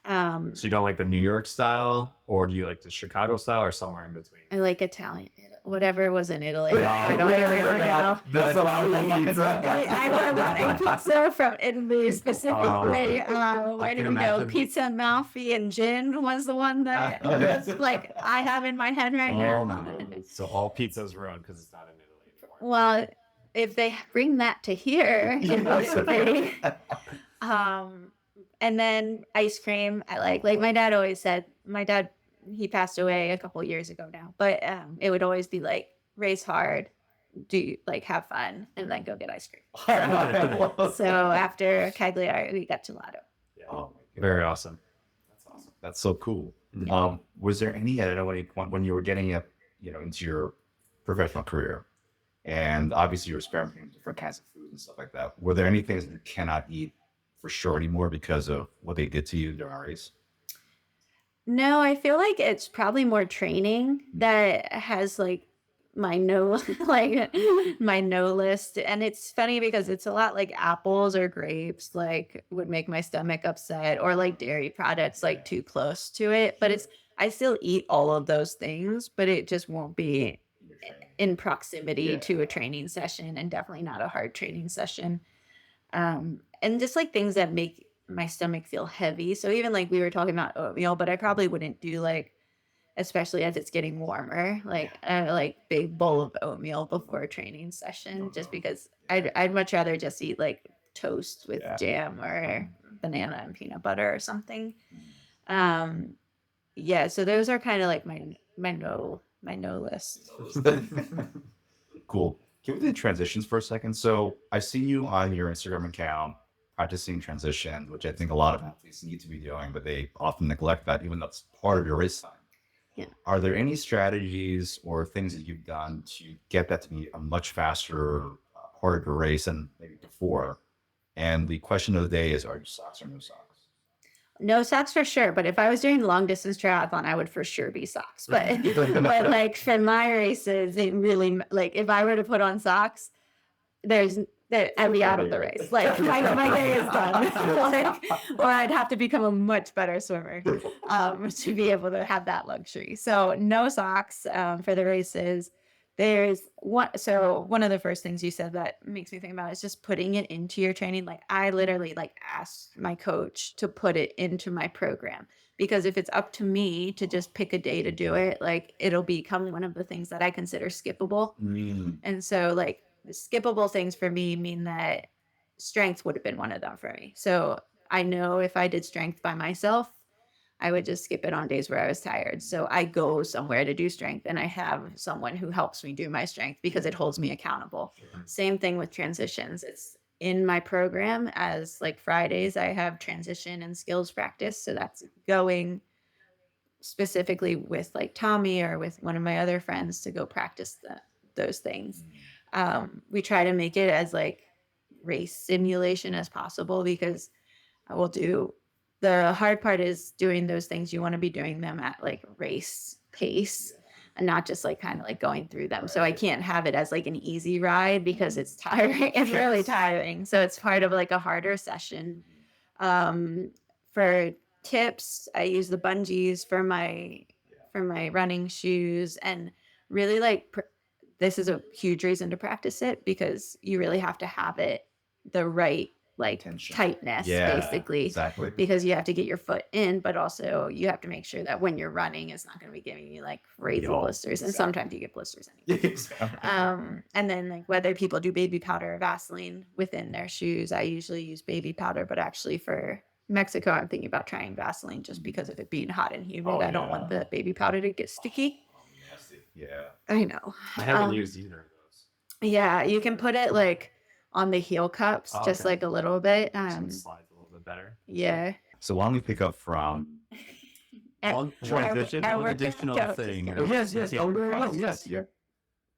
So you don't like the New York style, or do you like the Chicago style, or somewhere in between? I like Italian, whatever was in Italy. Yeah. I don't really know. That's a lot of pizza. I want a pizza from Italy specifically. Where can do we go? imagine. Pizza Amalfi and gin was the one that like I have in my head right now. So all pizza's ruined because it's not in Italy anymore. Well, if they bring that to here in Italy, and then ice cream, I like my dad always said, my dad, he passed away a couple years ago now, but it would always be like, race hard, do like have fun, and then go get ice cream. So after Cagliari, we got gelato. Yeah. Oh, Very awesome. that's awesome. That's so cool. Yeah. Was there any, I don't know, when you were getting up, into your professional career, and obviously you're experimenting with different kinds of food and stuff like that, were there any things that you cannot eat for sure anymore because of what they did to you during a race? No, I feel like it's probably more training that has like my no like my no list. And it's funny because it's a lot like apples or grapes like would make my stomach upset, or like dairy products like too close to it. But it's, I still eat all of those things, but it just won't be in proximity to a training session, and definitely not a hard training session. And just like things that make my stomach feel heavy. So even like we were talking about oatmeal, but I probably wouldn't do like, especially as it's getting warmer, like a like big bowl of oatmeal before a training session, just because I'd much rather just eat like toast with jam or banana and peanut butter or something. Yeah, so those are kind of like my no list. Cool. Can we do the transitions for a second? So I see you on your Instagram account practicing transition, which I think a lot of athletes need to be doing, but they often neglect that, even though it's part of your race time. Yeah. Are there any strategies or things that you've done to get that to be a much faster part of your race than maybe before? And the question of the day is, are you socks or no socks? No socks for sure, but if I was doing long distance triathlon, I would for sure be socks. But but like for my races, it really, like if I were to put on socks, I'd be out of the race. Like my day is done. Like, or I'd have to become a much better swimmer to be able to have that luxury. So no socks for the races. There's one. So one of the first things you said that makes me think about is just putting it into your training. Like I literally like asked my coach to put it into my program, because if it's up to me to just pick a day to do it, like it'll become one of the things that I consider skippable. And so like the skippable things for me mean that strength would have been one of them for me. So I know if I did strength by myself, I would just skip it on days where I was tired. So I go somewhere to do strength, and I have someone who helps me do my strength because it holds me accountable. Same thing with transitions. It's in my program as like Fridays, I have transition and skills practice. So that's going specifically with like Tommy or with one of my other friends to go practice those things. We try to make it as like race simulation as possible because I will do the hard part is doing those things. You want to be doing them at like race pace and not just like kind of like going through them. So I can't have it as like an easy ride because it's tiring. It's really tiring. So it's part of like a harder session. For tips, I use the bungees for my running shoes, and really like this is a huge reason to practice it because you really have to have it the right like Tension. tightness Yeah, basically, exactly. because you have to get your foot in, but also you have to make sure that when you're running, it's not going to be giving you like crazy blisters, and sometimes you get blisters anyway. And then like whether people do baby powder or Vaseline within their shoes, I usually use baby powder, but actually for Mexico, I'm thinking about trying Vaseline just because of it being hot and humid. I don't want the baby powder to get sticky. Nasty. Yeah. I know. I haven't used either of those. Yeah, you can put it like on the heel cups, just Okay. like a little bit. So it slides a little bit better. Yeah. So why don't we pick up from One transition, I one work additional out. thing. yes, yeah.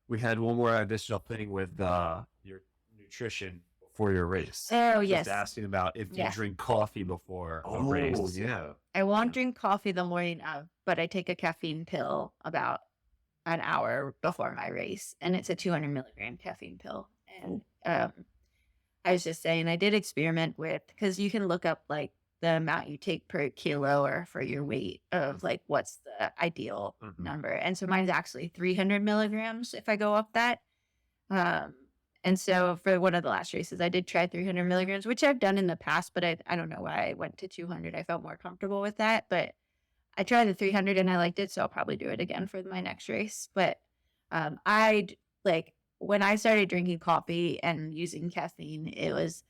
We had one more additional thing with your nutrition before your race. Oh, yes. Just asking about if you Yeah. drink coffee before a race. Yeah. I won't drink coffee the morning of, but I take a caffeine pill about an hour before my race, and it's a 200 milligram caffeine pill. And I was just saying, I did experiment with, because you can look up like the amount you take per kilo or for your weight of like what's the ideal number. And so mine's actually 300 milligrams if I go up that. And so for one of the last races, I did try 300 milligrams, which I've done in the past, but I don't know why I went to 200. I felt more comfortable with that, but I tried the 300 and I liked it. So I'll probably do it again for my next race. But I'd like, when I started drinking coffee and using caffeine, it was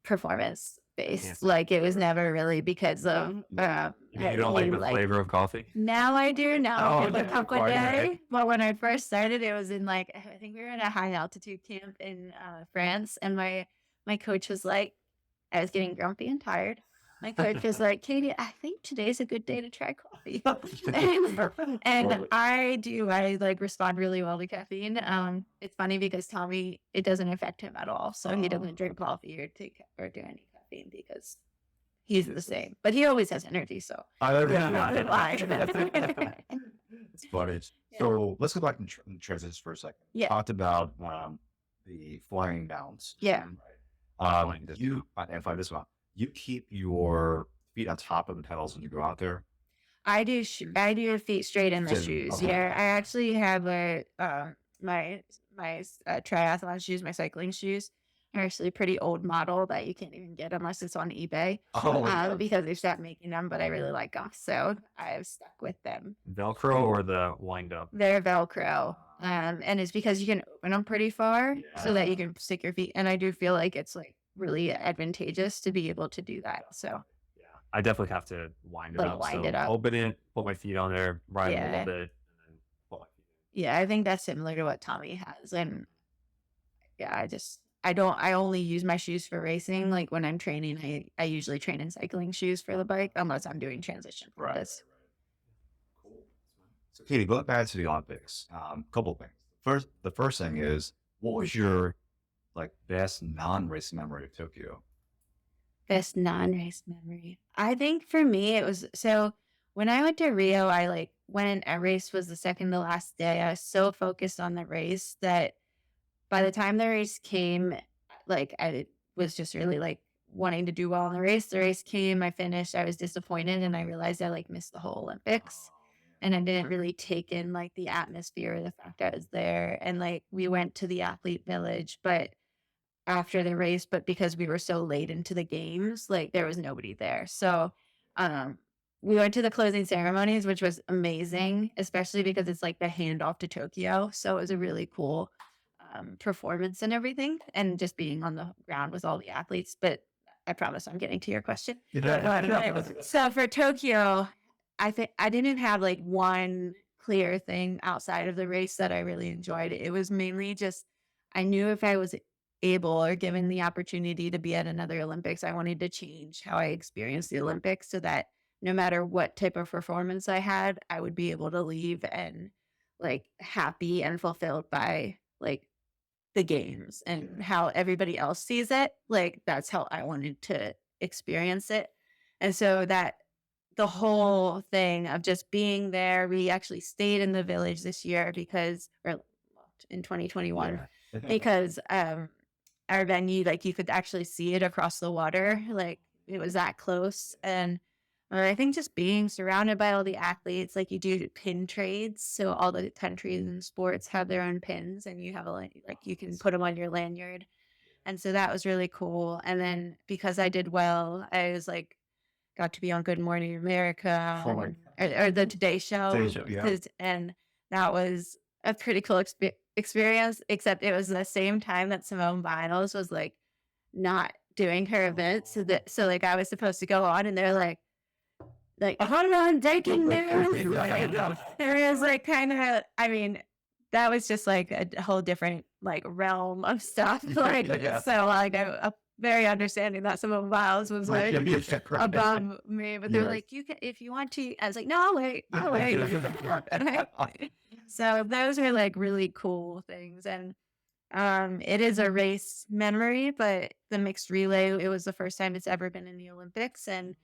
performance based. Yes. Like it was never really because of You don't like the flavor of coffee? now I do. Now I Oh, get the yeah. Cocoa Day. But when I first started, it was in like, I think we were at a high altitude camp in France, and my coach was like, I was getting grumpy and tired. My coach was like, Katie, I think today's a good day to try coffee. and I like respond really well to caffeine. It's funny because Tommy, it doesn't affect him at all. So he doesn't drink coffee or do any caffeine because he's the same. But he always has energy. So It's funny. So let's go back and transition for a second. Yeah. Talked about the flying downs. Yeah. You identify this one. You keep your feet on top of the pedals when you go out there. I do feet straight in the Straight in, shoes. okay. Yeah, I actually have my triathlon shoes, my cycling shoes are actually a pretty old model that you can't even get unless it's on eBay because they stopped making them. But I really like them, so I've stuck with them. Velcro or the wind up? They're Velcro, and it's because you can open them pretty far so that you can stick your feet. And I do feel like it's like really advantageous to be able to do that. So Yeah, I definitely have to wind it Like, up. wind So it up. open it, put my feet on there, ride a Yeah. little bit, and then put my feet in. yeah, I think that's similar to what Tommy has. And yeah, I only use my shoes for racing. Like when I'm training, I usually train in cycling shoes for the bike unless I'm doing transition for this. Cool. So Katie, going back to the Olympics, couple of things. The first thing is, what was your like best non-race memory of Tokyo? Best non-race memory. I think for me it was, so when I went to Rio, I like when a race was the second to last day, I was so focused on the race that by the time the race came, like I was just really like wanting to do well in the race. The race came, I finished, I was disappointed, and I realized I like missed the whole Olympics. And I didn't really take in like the atmosphere, the fact I was there. And like we went to the athlete village, but after the race, but because we were so late into the games, like there was nobody there. So we went to the closing ceremonies, which was amazing, especially because it's like the handoff to Tokyo. So it was a really cool performance and everything, and just being on the ground with all the athletes. But I promise I'm getting to your question. Yeah. So for Tokyo, I think I didn't have like one clear thing outside of the race that I really enjoyed. It was mainly just I knew if I was able or given the opportunity to be at another Olympics, I wanted to change how I experienced the Olympics so that no matter what type of performance I had, I would be able to leave and like happy and fulfilled by like the games and how everybody else sees it. Like that's how I wanted to experience it. And so that the whole thing of just being there, we actually stayed in the village this year because, or in 2021, because our venue, like you could actually see it across the water, like it was that close. And I think just being surrounded by all the athletes, like you do pin trades. So all the countries and sports have their own pins and you have like you can put them on your lanyard. And so that was really cool. And then because I did well, I was like, got to be on Good Morning America or the Today Show. Today Show, yeah. And that was a pretty cool experience, except it was the same time that Simone Biles was like not doing her event. So like I was supposed to go on and they're like, hold on, taking there. There was like kind of, I mean, that was just like a whole different like realm of stuff. Like, so like I'm very understanding that Simone Biles was like above me, but they're like, you can, if you want to. I was like, no, I'll wait. So those are like really cool things. And it is a race memory, but the mixed relay, it was the first time it's ever been in the Olympics. And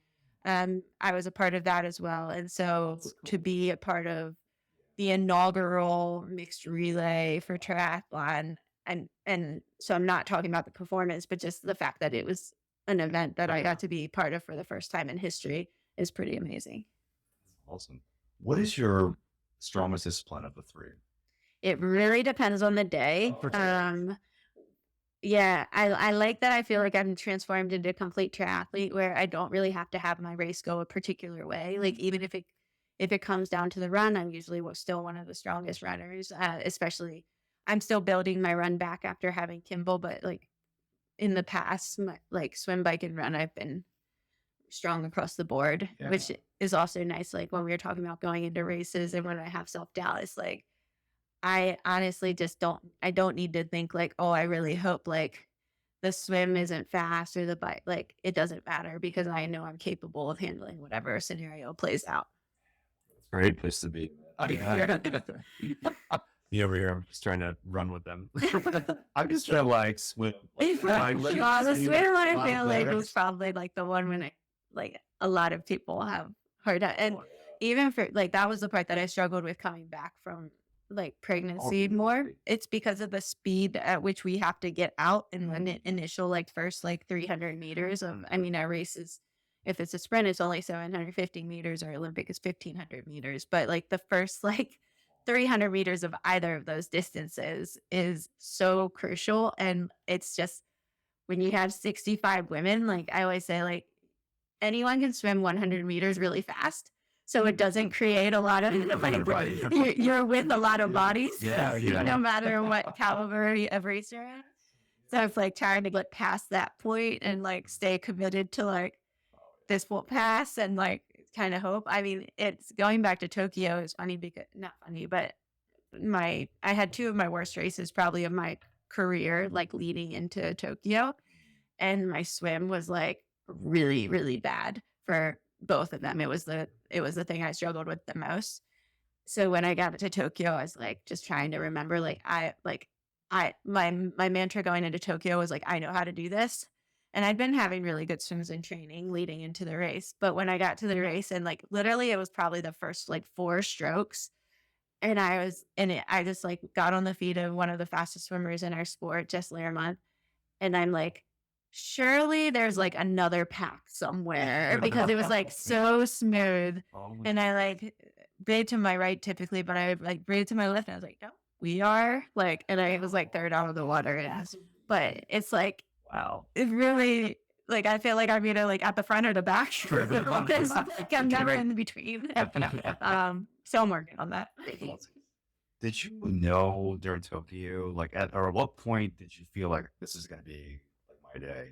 I was a part of that as well. And so to be a part of the inaugural mixed relay for triathlon, and so I'm not talking about the performance, but just the fact that it was an event that I got to be part of for the first time in history is pretty amazing. Awesome. What is your strongest discipline of the three? It really depends on the day. Yeah, I like that. I feel like I'm transformed into a complete triathlete where I don't really have to have my race go a particular way. Like even if it comes down to the run, I'm usually still one of the strongest runners. Especially, I'm still building my run back after having Kimball, but like in the past, like swim, bike, and run, I've been strong across the board, which is also nice. Like when we were talking about going into races and when I have self-doubt, it's like I honestly just don't need to think like, oh, I really hope like the swim isn't fast or the bike. Like it doesn't matter because I know I'm capable of handling whatever scenario plays out. Great place to be. Me over here, I'm just trying to run with them. I'm just trying to like swim. The swim one I feel like was probably like the one when like a lot of people have heard that. And even for like that was the part that I struggled with coming back from like pregnancy more. It's because of the speed at which we have to get out in the initial like first like 300 meters of, I mean, our race is, if it's a sprint, it's only 750 meters, or Olympic is 1500 meters. But like the first like 300 meters of either of those distances is so crucial. And it's just when you have 65 women, like I always say, like anyone can swim 100 meters really fast. So it doesn't create a lot of, you're with a lot of bodies, no matter what caliber of race you're at. So it's like trying to get past that point and like stay committed to like, this won't pass and like kind of hope. I mean, it's going back to Tokyo is funny because, not funny, but I had two of my worst races probably of my career, like leading into Tokyo. And my swim was like really, really bad for both of them. It was the thing I struggled with the most. So when I got to Tokyo, I was like just trying to remember, my mantra going into Tokyo was like, I know how to do this. And I'd been having really good swims in training leading into the race. But when I got to the race and like literally it was probably the first like 4 strokes. And I just like got on the feet of one of the fastest swimmers in our sport, Jess Lehrman. And I'm like, surely there's like another pack somewhere because it was like so smooth. And I like breathed to my right typically, but I like breathed to my left and I was like, no, we are like, and I was like third out of the water. But it's like, wow, it really, like, I feel like I'm either like at the front or the back. Like, I'm never in between. So I'm working on that. Did you know during Tokyo, like at what point did you feel like this is going to be like my day?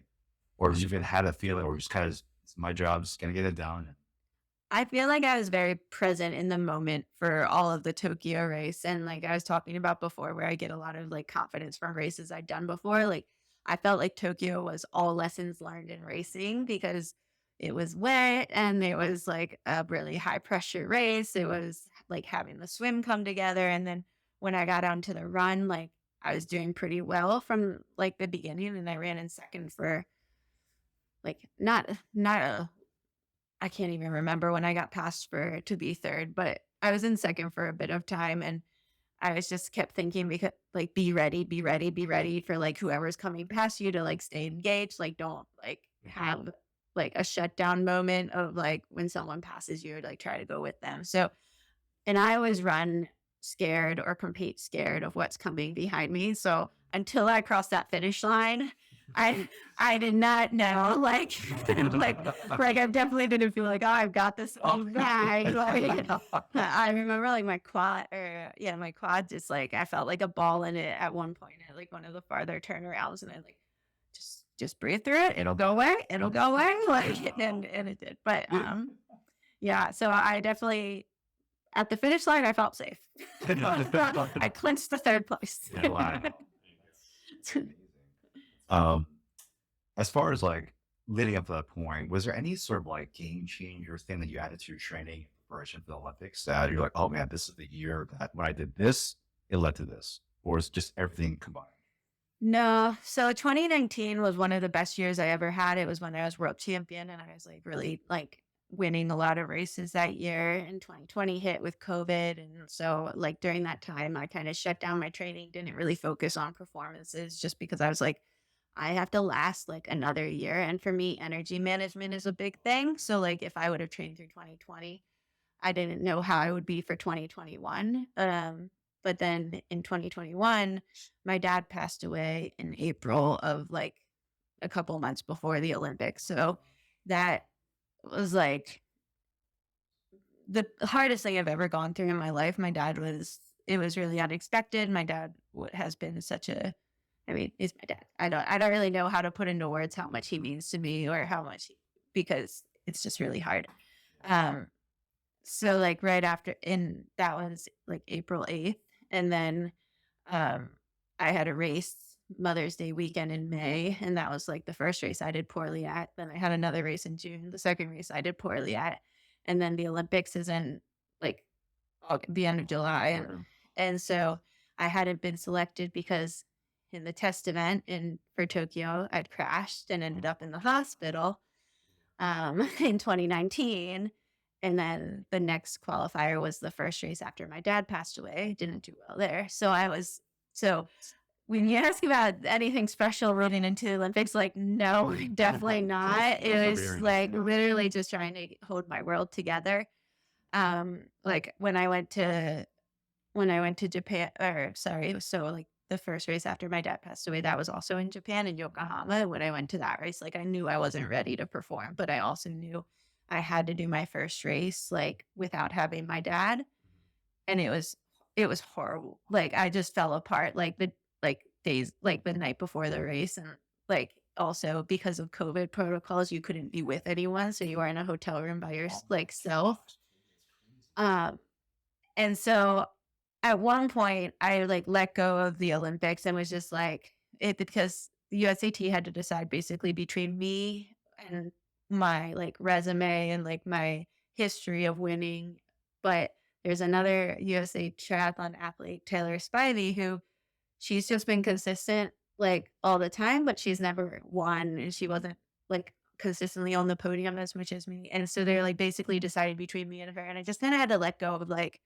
or you even had a feeling, or just kind of, it's my job, just gonna get it done? I feel like I was very present in the moment for all of the Tokyo race. And like I was talking about before, where I get a lot of like confidence from races I'd done before. Like I felt like Tokyo was all lessons learned in racing because it was wet and it was like a really high pressure race. It was like having the swim come together. And then when I got onto the run, like I was doing pretty well from like the beginning, and I ran in second for like not a I can't even remember when I got passed for to be third, but I was in second for a bit of time, and I was just kept thinking because like be ready, be ready, be ready for like whoever's coming past you to like stay engaged. Like don't like have like a shutdown moment of like when someone passes you, like try to go with them. So and I always run scared or compete scared of what's coming behind me. So until I crossed that finish line, I did not know like I definitely didn't feel like, oh, I've got this all bag. Like, I remember like my quad just like I felt like a ball in it at one point at like one of the farther turnarounds, and I like just breathe through it. It'll go away. It'll go away. Like and it did. But yeah, so I definitely at the finish line I felt safe. I clinched the third place. Yeah, wow. As far as like leading up to that point, was there any sort of like game changer thing that you added to your training preparation for the Olympics that you're like, oh man, this is the year that when I did this, it led to this? Or is just everything combined? No. So 2019 was one of the best years I ever had. It was when I was world champion, and I was like really like winning a lot of races that year. And 2020 hit with COVID. And so like during that time, I kind of shut down my training, didn't really focus on performances just because I was like, I have to last like another year. And for me, energy management is a big thing. So like if I would have trained through 2020, I didn't know how I would be for 2021. But then in 2021, my dad passed away in April of like a couple months before the Olympics. So that was like the hardest thing I've ever gone through in my life. It was really unexpected. My dad has been he's my dad. I don't really know how to put into words how much he means to me or because it's just really hard. So like right after, and that was like April 8th. And then I had a race Mother's Day weekend in May, and that was like the first race I did poorly at. Then I had another race in June, the second race I did poorly at. And then the Olympics is in like the end of July. And so I hadn't been selected because in the test event for Tokyo, I'd crashed and ended up in the hospital in 2019. And then the next qualifier was the first race after my dad passed away. Didn't do well there. So when you ask about anything special running into the Olympics, like, no, definitely not. It was like literally just trying to hold my world together. Like when I went to Japan, so like the first race after my dad passed away, that was also in Japan, in Yokohama. When I went to that race, like I knew I wasn't ready to perform, but I also knew I had to do my first race like without having my dad. And it was horrible. Like I just fell apart like the days, like the night before the race. And like also because of COVID protocols, you couldn't be with anyone. So you were in a hotel room by yourself. And so at one point I like let go of the Olympics and was just like because the USAT had to decide basically between me and my like resume and like my history of winning. But there's another USA triathlon athlete, Taylor Spivey, who she's just been consistent like all the time, but she's never won, and she wasn't like consistently on the podium as much as me. And so they're like basically decided between me and her, and I just kind of had to let go of like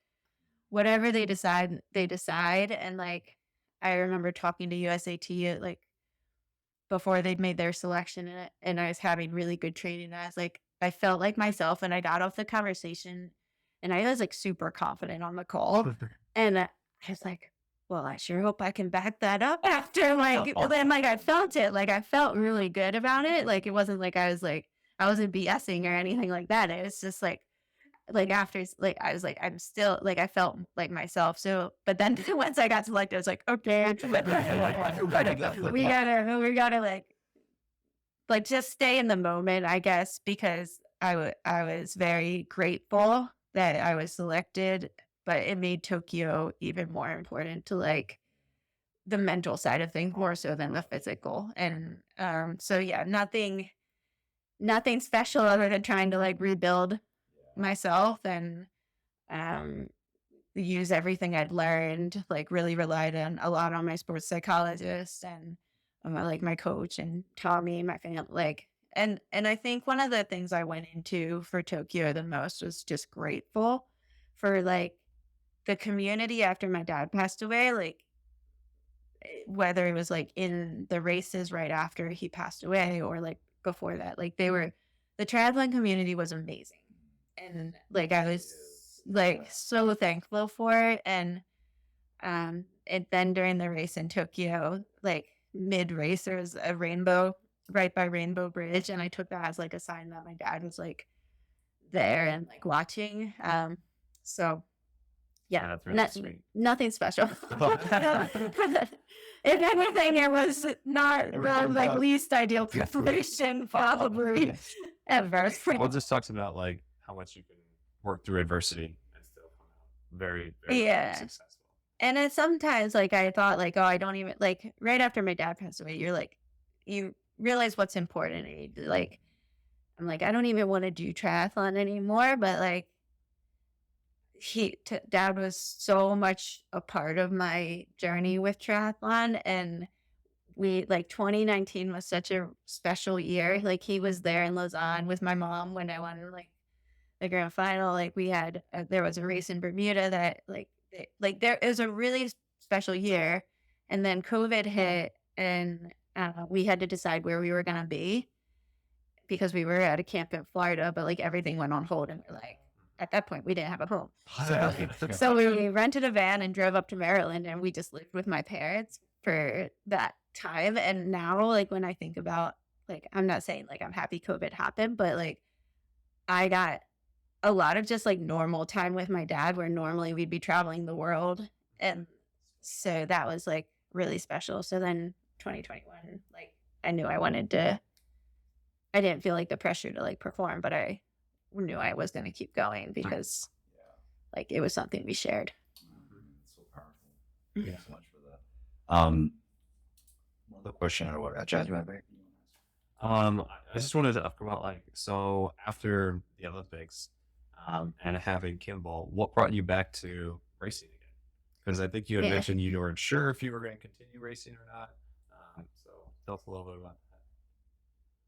whatever they decide. And like I remember talking to USAT like before they'd made their selection, and I was having really good training. And I was like, I felt like myself, and I got off the conversation and I was like super confident on the call. And I was like, well, I sure hope I can back that up after like, then like I felt it, like I felt really good about it. Like it wasn't like I wasn't BSing or anything like that. It was just like after, like, I was like, I'm still like, I felt like myself. So, but then once I got selected, I was like, okay, we gotta like like just stay in the moment, I guess, because I was very grateful that I was selected, but it made Tokyo even more important to like the mental side of things more so than the physical. And so yeah, nothing special other than trying to like rebuild myself and um use everything I'd learned, like really relied on a lot on my sports psychologist and like my coach and Tommy, my family, like and I think one of the things I went into for Tokyo the most was just grateful for like the community after my dad passed away, like whether it was like in the races right after he passed away or like before that, like the triathlon community was amazing. And like I was like so thankful for it. And then during the race in Tokyo, like mid race, there was a rainbow right by Rainbow Bridge, and I took that as like a sign that my dad was like there and like watching. So yeah, That's really sweet. nothing special. If anything, it was not the like least ideal preparation probably ever. Well, it just talks about like how much you can work through adversity and still come out very, very successful. And it's sometimes like I thought like, oh, I don't even like right after my dad passed away, you're like, you realize what's important. And like, I'm like, I don't even want to do triathlon anymore, but like dad was so much a part of my journey with triathlon, and we like 2019 was such a special year. Like he was there in Lausanne with my mom when I won like the grand final. Like we had there was a race in Bermuda that like there is a really special year, and then COVID hit, and we had to decide where we were gonna be because we were at a camp in Florida, but like everything went on hold, and we're like, at that point, we didn't have a home. So we rented a van and drove up to Maryland, and we just lived with my parents for that time. And now, like, when I think about, like, I'm not saying, like, I'm happy COVID happened, but, like, I got a lot of just, like, normal time with my dad where normally we'd be traveling the world. And so that was, like, really special. So then 2021, like, I knew I didn't feel, like, the pressure to, like, perform, but I knew I was going to keep going because like it was something we shared. So powerful. Thank you so much for that. One other question or what? I just wanted to ask about like, so after the Olympics and having Kimball, what brought you back to racing again? Because I think you had mentioned you weren't sure if you were going to continue racing or not. So tell us a little bit about that.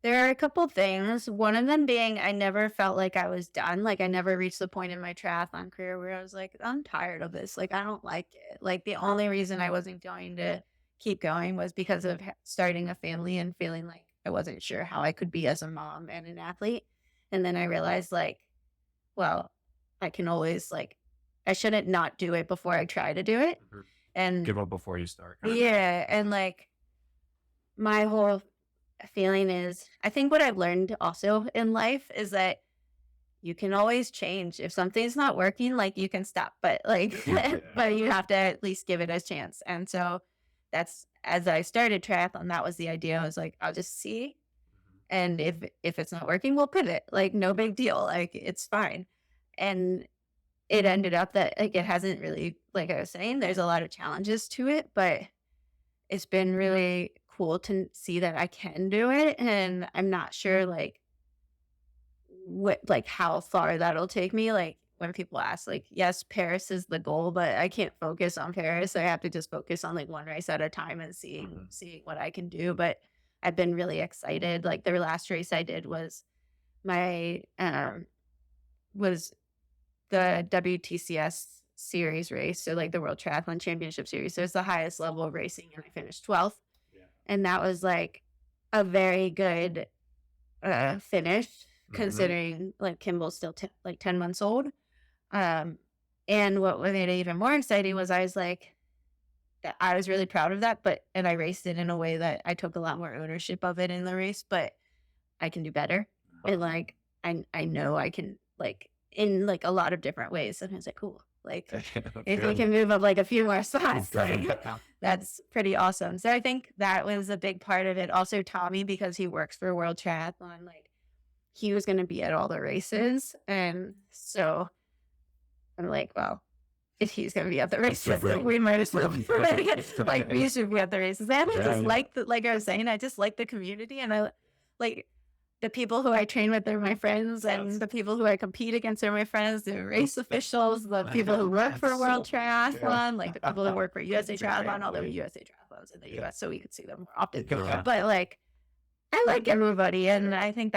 There are a couple things. One of them being I never felt like I was done. Like I never reached the point in my triathlon career where I was like, I'm tired of this. Like I don't like it. Like the only reason I wasn't going to keep going was because of starting a family and feeling like I wasn't sure how I could be as a mom and an athlete. And then I realized like, well, I can always like, I shouldn't not do it before I try to do it. Mhm. And Give up before you start. yeah. And like my whole feeling is, I think what I've learned also in life is that you can always change. If something's not working, like you can stop, but like, but you have to at least give it a chance. And so that's, as I started triathlon, that was the idea. I was like, I'll just see. And if it's not working, we'll pivot. Like no big deal. Like it's fine. And it ended up that like, it hasn't really, like I was saying, there's a lot of challenges to it, but it's been really cool to see that I can do it. And I'm not sure like what, like how far that'll take me. Like when people ask like, yes, Paris is the goal, but I can't focus on Paris. I have to just focus on like one race at a time and seeing what I can do. But I've been really excited. Like the last race I did was my, was the WTCS series race. So like the World Triathlon Championship Series. So it's the highest level of racing, and I finished 12th. And that was like a very good finish considering like Kimball's still like 10 months old. And what made it even more exciting was I was like, that I was really proud of that, and I raced it in a way that I took a lot more ownership of it in the race, but I can do better. And like, I know I can like in like a lot of different ways. And I was like, cool, Like if we can move up like a few more spots, Right. that's pretty awesome. So I think that was a big part of it. Also, Tommy, because he works for World Triathlon, like he was going to be at all the races. And so I'm like, well, if he's going to be at the races, Right. we might as well like we should be at the races. And I just Yeah. like like I was saying, I just like the community, and I like the people who I train with are my friends, and the people who I compete against are my friends. The race officials, the people who work for World Triathlon, like the people who work for USA Triathlon, although USA Triathlon's in the US, so we could see them more often. Yeah. But like, I like everybody, and I think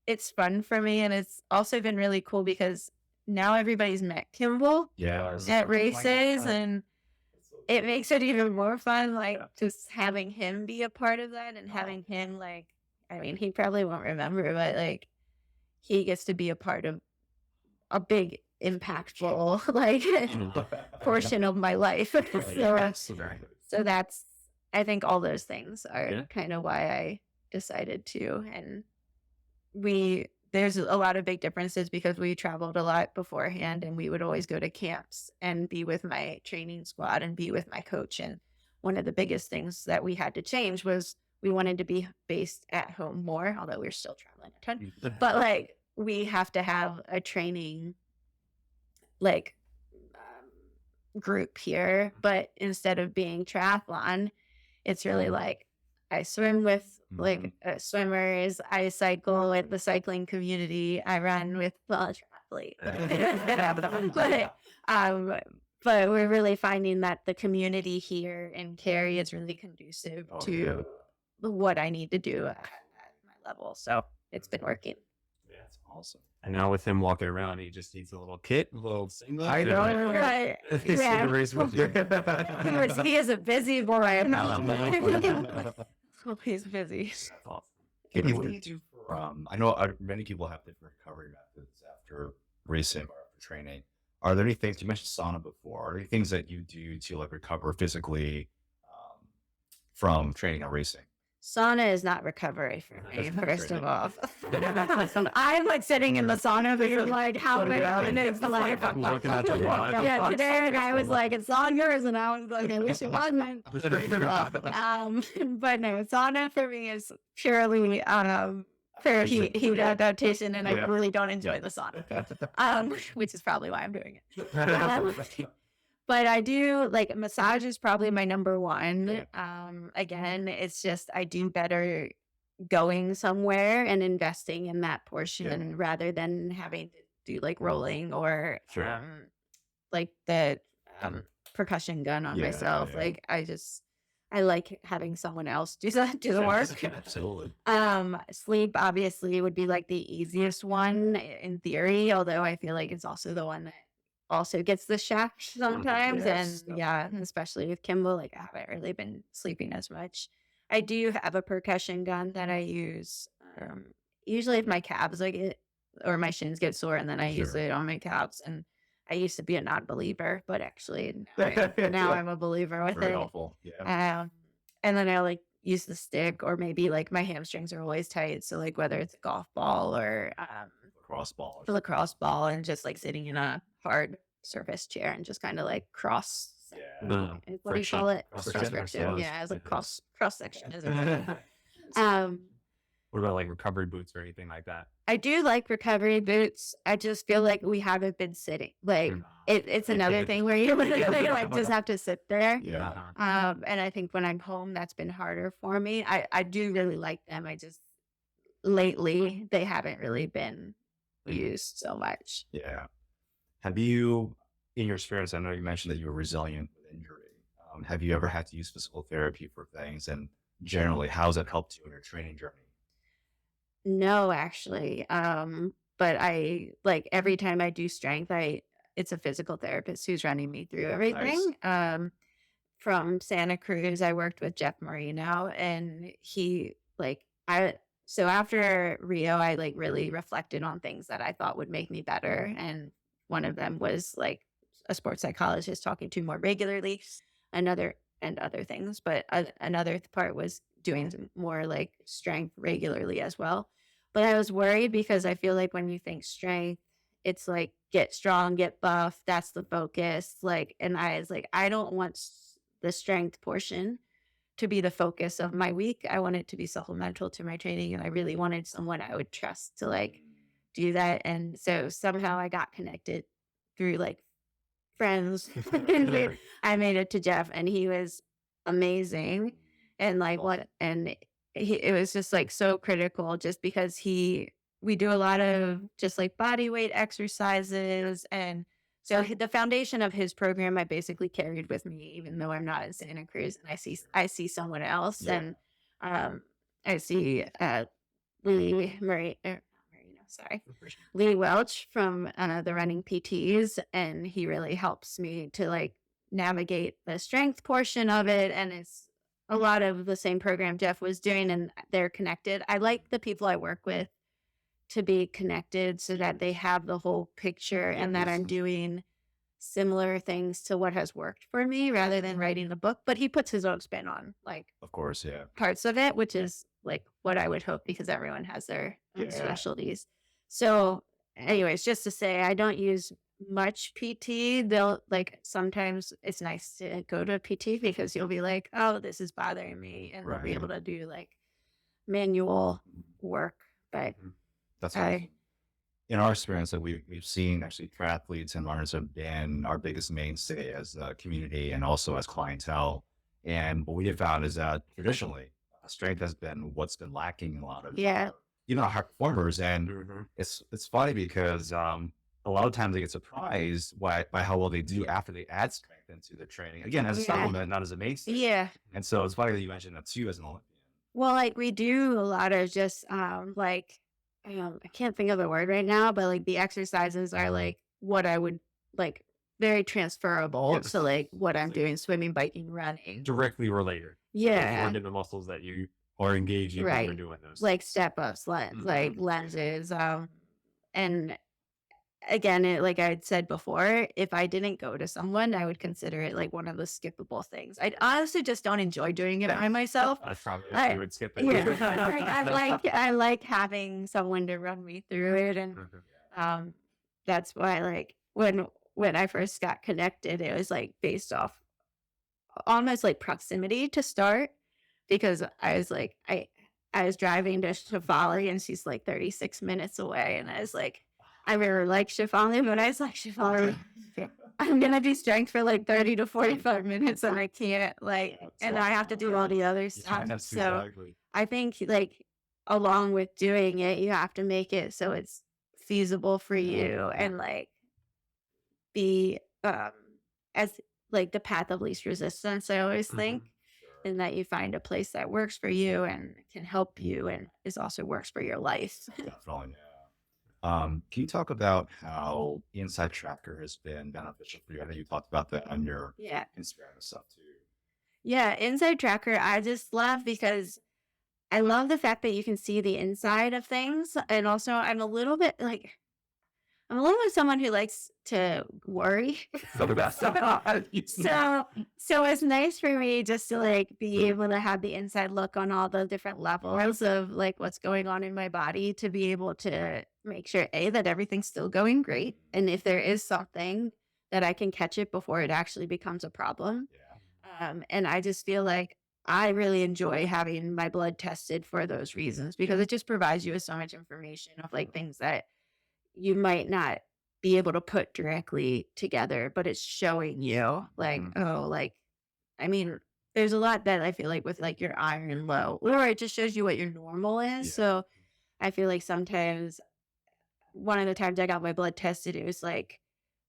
it's fun for me, and it's also been really cool because now everybody's met Kimball Yeah. at races, and it makes it even more fun, like just having him be a part of that and having him like, I mean, he probably won't remember, but like he gets to be a part of a big impactful like portion of my life. So that's, I think all those things are kind of why I decided to. And there's a lot of big differences because we traveled a lot beforehand, and we would always go to camps and be with my training squad and be with my coach. And one of the biggest things that we had to change was we wanted to be based at home more, although we're still traveling a ton. But like we have to have a training like group here. But instead of being triathlon, it's really like I swim with like swimmers, I cycle with the cycling community, I run with the triathlete. But we're really finding that the community here in Cary is really conducive to what I need to do at my level. So it's been working. Yeah, it's awesome. And now with him walking around, he just needs a little kit, a little singlet. I know. Right. He's Yeah. in the race with you. He is a busy boy. He's busy. That's awesome. Katie, what do you do for, I know many people have different recovery methods after racing or after training. Are there any things, you mentioned sauna before, are there any things that you do to like recover physically from training and racing? Sauna is not recovery for me, first of all. I'm like sitting in the sauna because like how many minutes like Looking at your watch. yeah, today I was like, it's all yours, and I was like, I wish it wasn't. But no, sauna for me is purely for heat adaptation, and I really don't enjoy the sauna. Which is probably why I'm doing it. But I do like massage is probably my number one. Again, it's just I do better going somewhere and investing in that portion rather than having to do like rolling or like the percussion gun on myself. Like I like having someone else do the work. Absolutely. Sleep obviously would be like the easiest one in theory, although I feel like it's also the one that also gets the shaft sometimes. And especially with Kimball, like I haven't really been sleeping as much. I do have a percussion gun that I use usually if my calves or my shins get sore, and then I use it on my calves. And I used to be a non-believer, but actually now I'm a believer with Very it. helpful. Yeah. And then I like use the stick, or maybe like my hamstrings are always tight, so like whether it's a golf ball or Crossball. lacrosse ball, and just like sitting in a hard surface chair and just kind of like cross. What do you call it? Cross-section. Yeah, it's like cross section. What about like recovery boots or anything like that? I do like recovery boots. I just feel like we haven't been sitting. Like it's another thing where you like just have to sit there. And I think when I'm home, that's been harder for me. I do really like them. I just lately they haven't really been used so much. Yeah. Have you, in your experience, I know you mentioned that you were resilient with injury. Have you ever had to use physical therapy for things? And generally, how has that helped you in your training journey? No, actually. But I like every time I do strength, it's a physical therapist who's running me through everything. From Santa Cruz, I worked with Jeff Marino, and so after Rio, I like really reflected on things that I thought would make me better. And one of them was like a sports psychologist talking to more regularly, other things. But another part was doing more like strength regularly as well. But I was worried because I feel like when you think strength, it's like, get strong, get buff. That's the focus. Like, and I was like, I don't want the strength portion to be the focus of my week. I want it to be supplemental to my training. And I really wanted someone I would trust to like do that. And so somehow I got connected through like friends. I made it to Jeff, and he was amazing. And like it was just like so critical, just because we do a lot of just like body weight exercises. And so the foundation of his program I basically carried with me, even though I'm not in Santa Cruz, and I see someone else. Yeah. And I see Lee Murray, sorry, Lee Welch from the running PTs, and he really helps me to like navigate the strength portion of it. And it's a lot of the same program Jeff was doing, and they're connected. I like the people I work with to be connected so that they have the whole picture, and that I'm doing similar things to what has worked for me rather than writing the book. But he puts his own spin on like Of course, yeah. parts of it, which is like what I would hope, because everyone has their own Yeah. specialties. So anyways, just to say, I don't use much PT. They'll like, sometimes it's nice to go to a PT because you'll be like, oh, this is bothering me, and they'll be Right. able to do like manual work. But That's I- awesome. In our experience that we've seen, actually, triathletes and runners have been our biggest mainstay as a community and also as clientele. And what we have found is that traditionally, strength has been what's been lacking in a lot of Yeah. even our high performers. And Mhm. it's funny because a lot of times they get surprised by how well they do after they add strength into their training. Again, as a Yeah. supplement, not as a mainstay. Yeah. And so it's funny that you mentioned that too as an Olympian. Well, like we do a lot of just like I can't think of the word right now, but like the exercises are like what I would like, very transferable Yes. to like what I'm doing, swimming, biking, running. Directly related. Yeah. Coordinate the muscles that you are engaging when you're Right. doing those. Like step ups, like lenses. And again, like I had said before, if I didn't go to someone, I would consider it like one of the skippable things. I honestly just don't enjoy doing it by myself. That's probably I- you would skip it. Yeah, I like having someone to run me through it, and Mhm. that's why like when I first got connected, it was like based off almost like proximity to start, because I was like I was driving to Shefali, and she's like 36 minutes away, and I was like, I really like Shefali, but I was like, Shefali, I'm gonna do strength for like 30 to 45 minutes, and I can't like, and I have to do all the other stuff. That's So exactly. I think like along with doing it, you have to make it so it's feasible for you, and like be as like the path of least resistance, I always think, and that you find a place that works for you and can help you and is also works for your life. Definitely. Can you talk about how Inside Tracker has been beneficial for you? I know you talked about that on your Yeah. Instagram and stuff too. Yeah, Inside Tracker, I just love because I love the fact that you can see the inside of things. And also, I'm a little bit someone who likes to worry. So it's nice for me just to like be able to have the inside look on all the different levels of like what's going on in my body, to be able to make sure that everything's still going great. And if there is something, that I can catch it before it actually becomes a problem. Yeah. And I just feel like I really enjoy having my blood tested for those reasons, because it just provides you with so much information of like things that you might not be able to put directly together, but it's showing you like, oh, like, I mean, there's a lot that I feel like with like your iron low, or it just shows you what your normal is. Yeah. So I feel like sometimes, one of the times I got my blood tested, it was like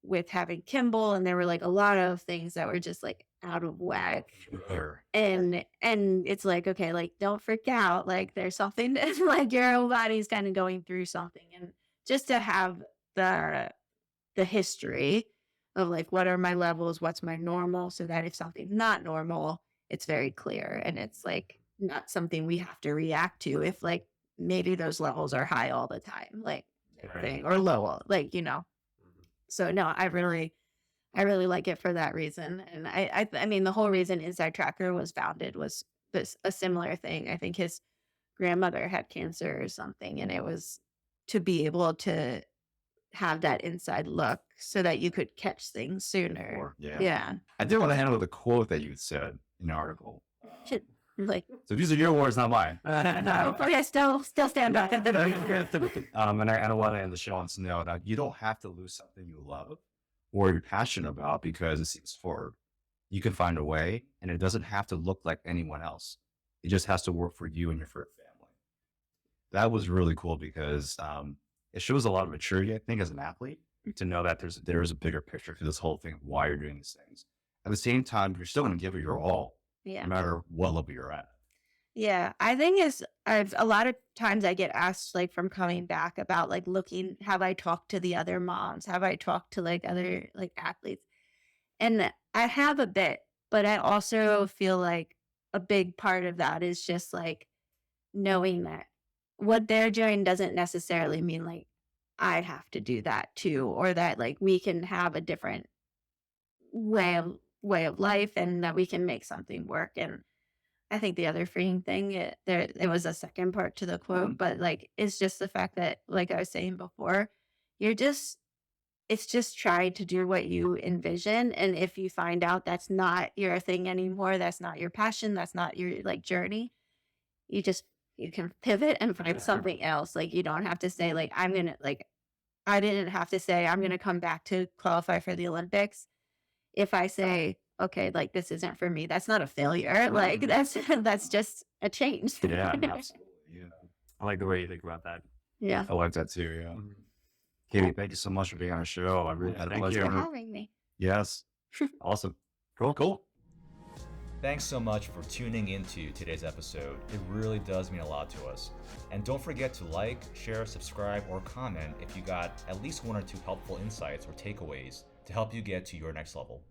with having Kimball, and there were like a lot of things that were just like out of whack. Sure. And it's like, okay, like don't freak out, like there's something like your whole body's kind of going through something, and just to have the history of like, what are my levels, what's my normal, so that if something's not normal, it's very clear, and it's like not something we have to react to if like maybe those levels are high all the time, like thing, or low, like, you know. So no, I really like it for that reason. And I mean, the whole reason Inside Tracker was founded was this a similar thing. I think his grandmother had cancer or something, and it was to be able to have that inside look so that you could catch things sooner. Or- yeah. Yeah. I did want to handle the quote that you said in the article. Like, So these are your words, not mine. okay, still stand back. And I want to end the show on this note that you don't have to lose something you love or you're passionate about because it seems hard. You can find a way, and it doesn't have to look like anyone else. It just has to work for you and your family. That was really cool because it shows a lot of maturity, I think, as an athlete to know that there is a bigger picture to this whole thing of why you're doing these things. At the same time, you're still going to give it your all, Yeah. no matter what level you're at. Yeah, I think a lot of times I get asked like from coming back about like looking, have I talked to the other moms? Have I talked to like other like athletes? And I have a bit, but I also feel like a big part of that is just like knowing that what they're doing doesn't necessarily mean like I have to do that too, or that like we can have a different way of life and that we can make something work. And I think the other freeing thing, it was a second part to the quote, but like, it's just the fact that, like I was saying before, it's just trying to do what you envision. And if you find out that's not your thing anymore, that's not your passion, that's not your like journey, you can pivot and find something else. Like, you don't have to say like, I didn't have to say I'm going to come back to qualify for the Olympics. If I say, okay, like this isn't for me, that's not a failure. Like that's just a change. Yeah, absolutely. Yeah. I like the way you think about that. Yeah. I like that too. Yeah. Katie, thank you so much for being on the show. I really had a Thank pleasure. you. For having me. Yes. Awesome. Cool. Thanks so much for tuning into today's episode. It really does mean a lot to us. And don't forget to like, share, subscribe, or comment if you got at least one or two helpful insights or takeaways to help you get to your next level.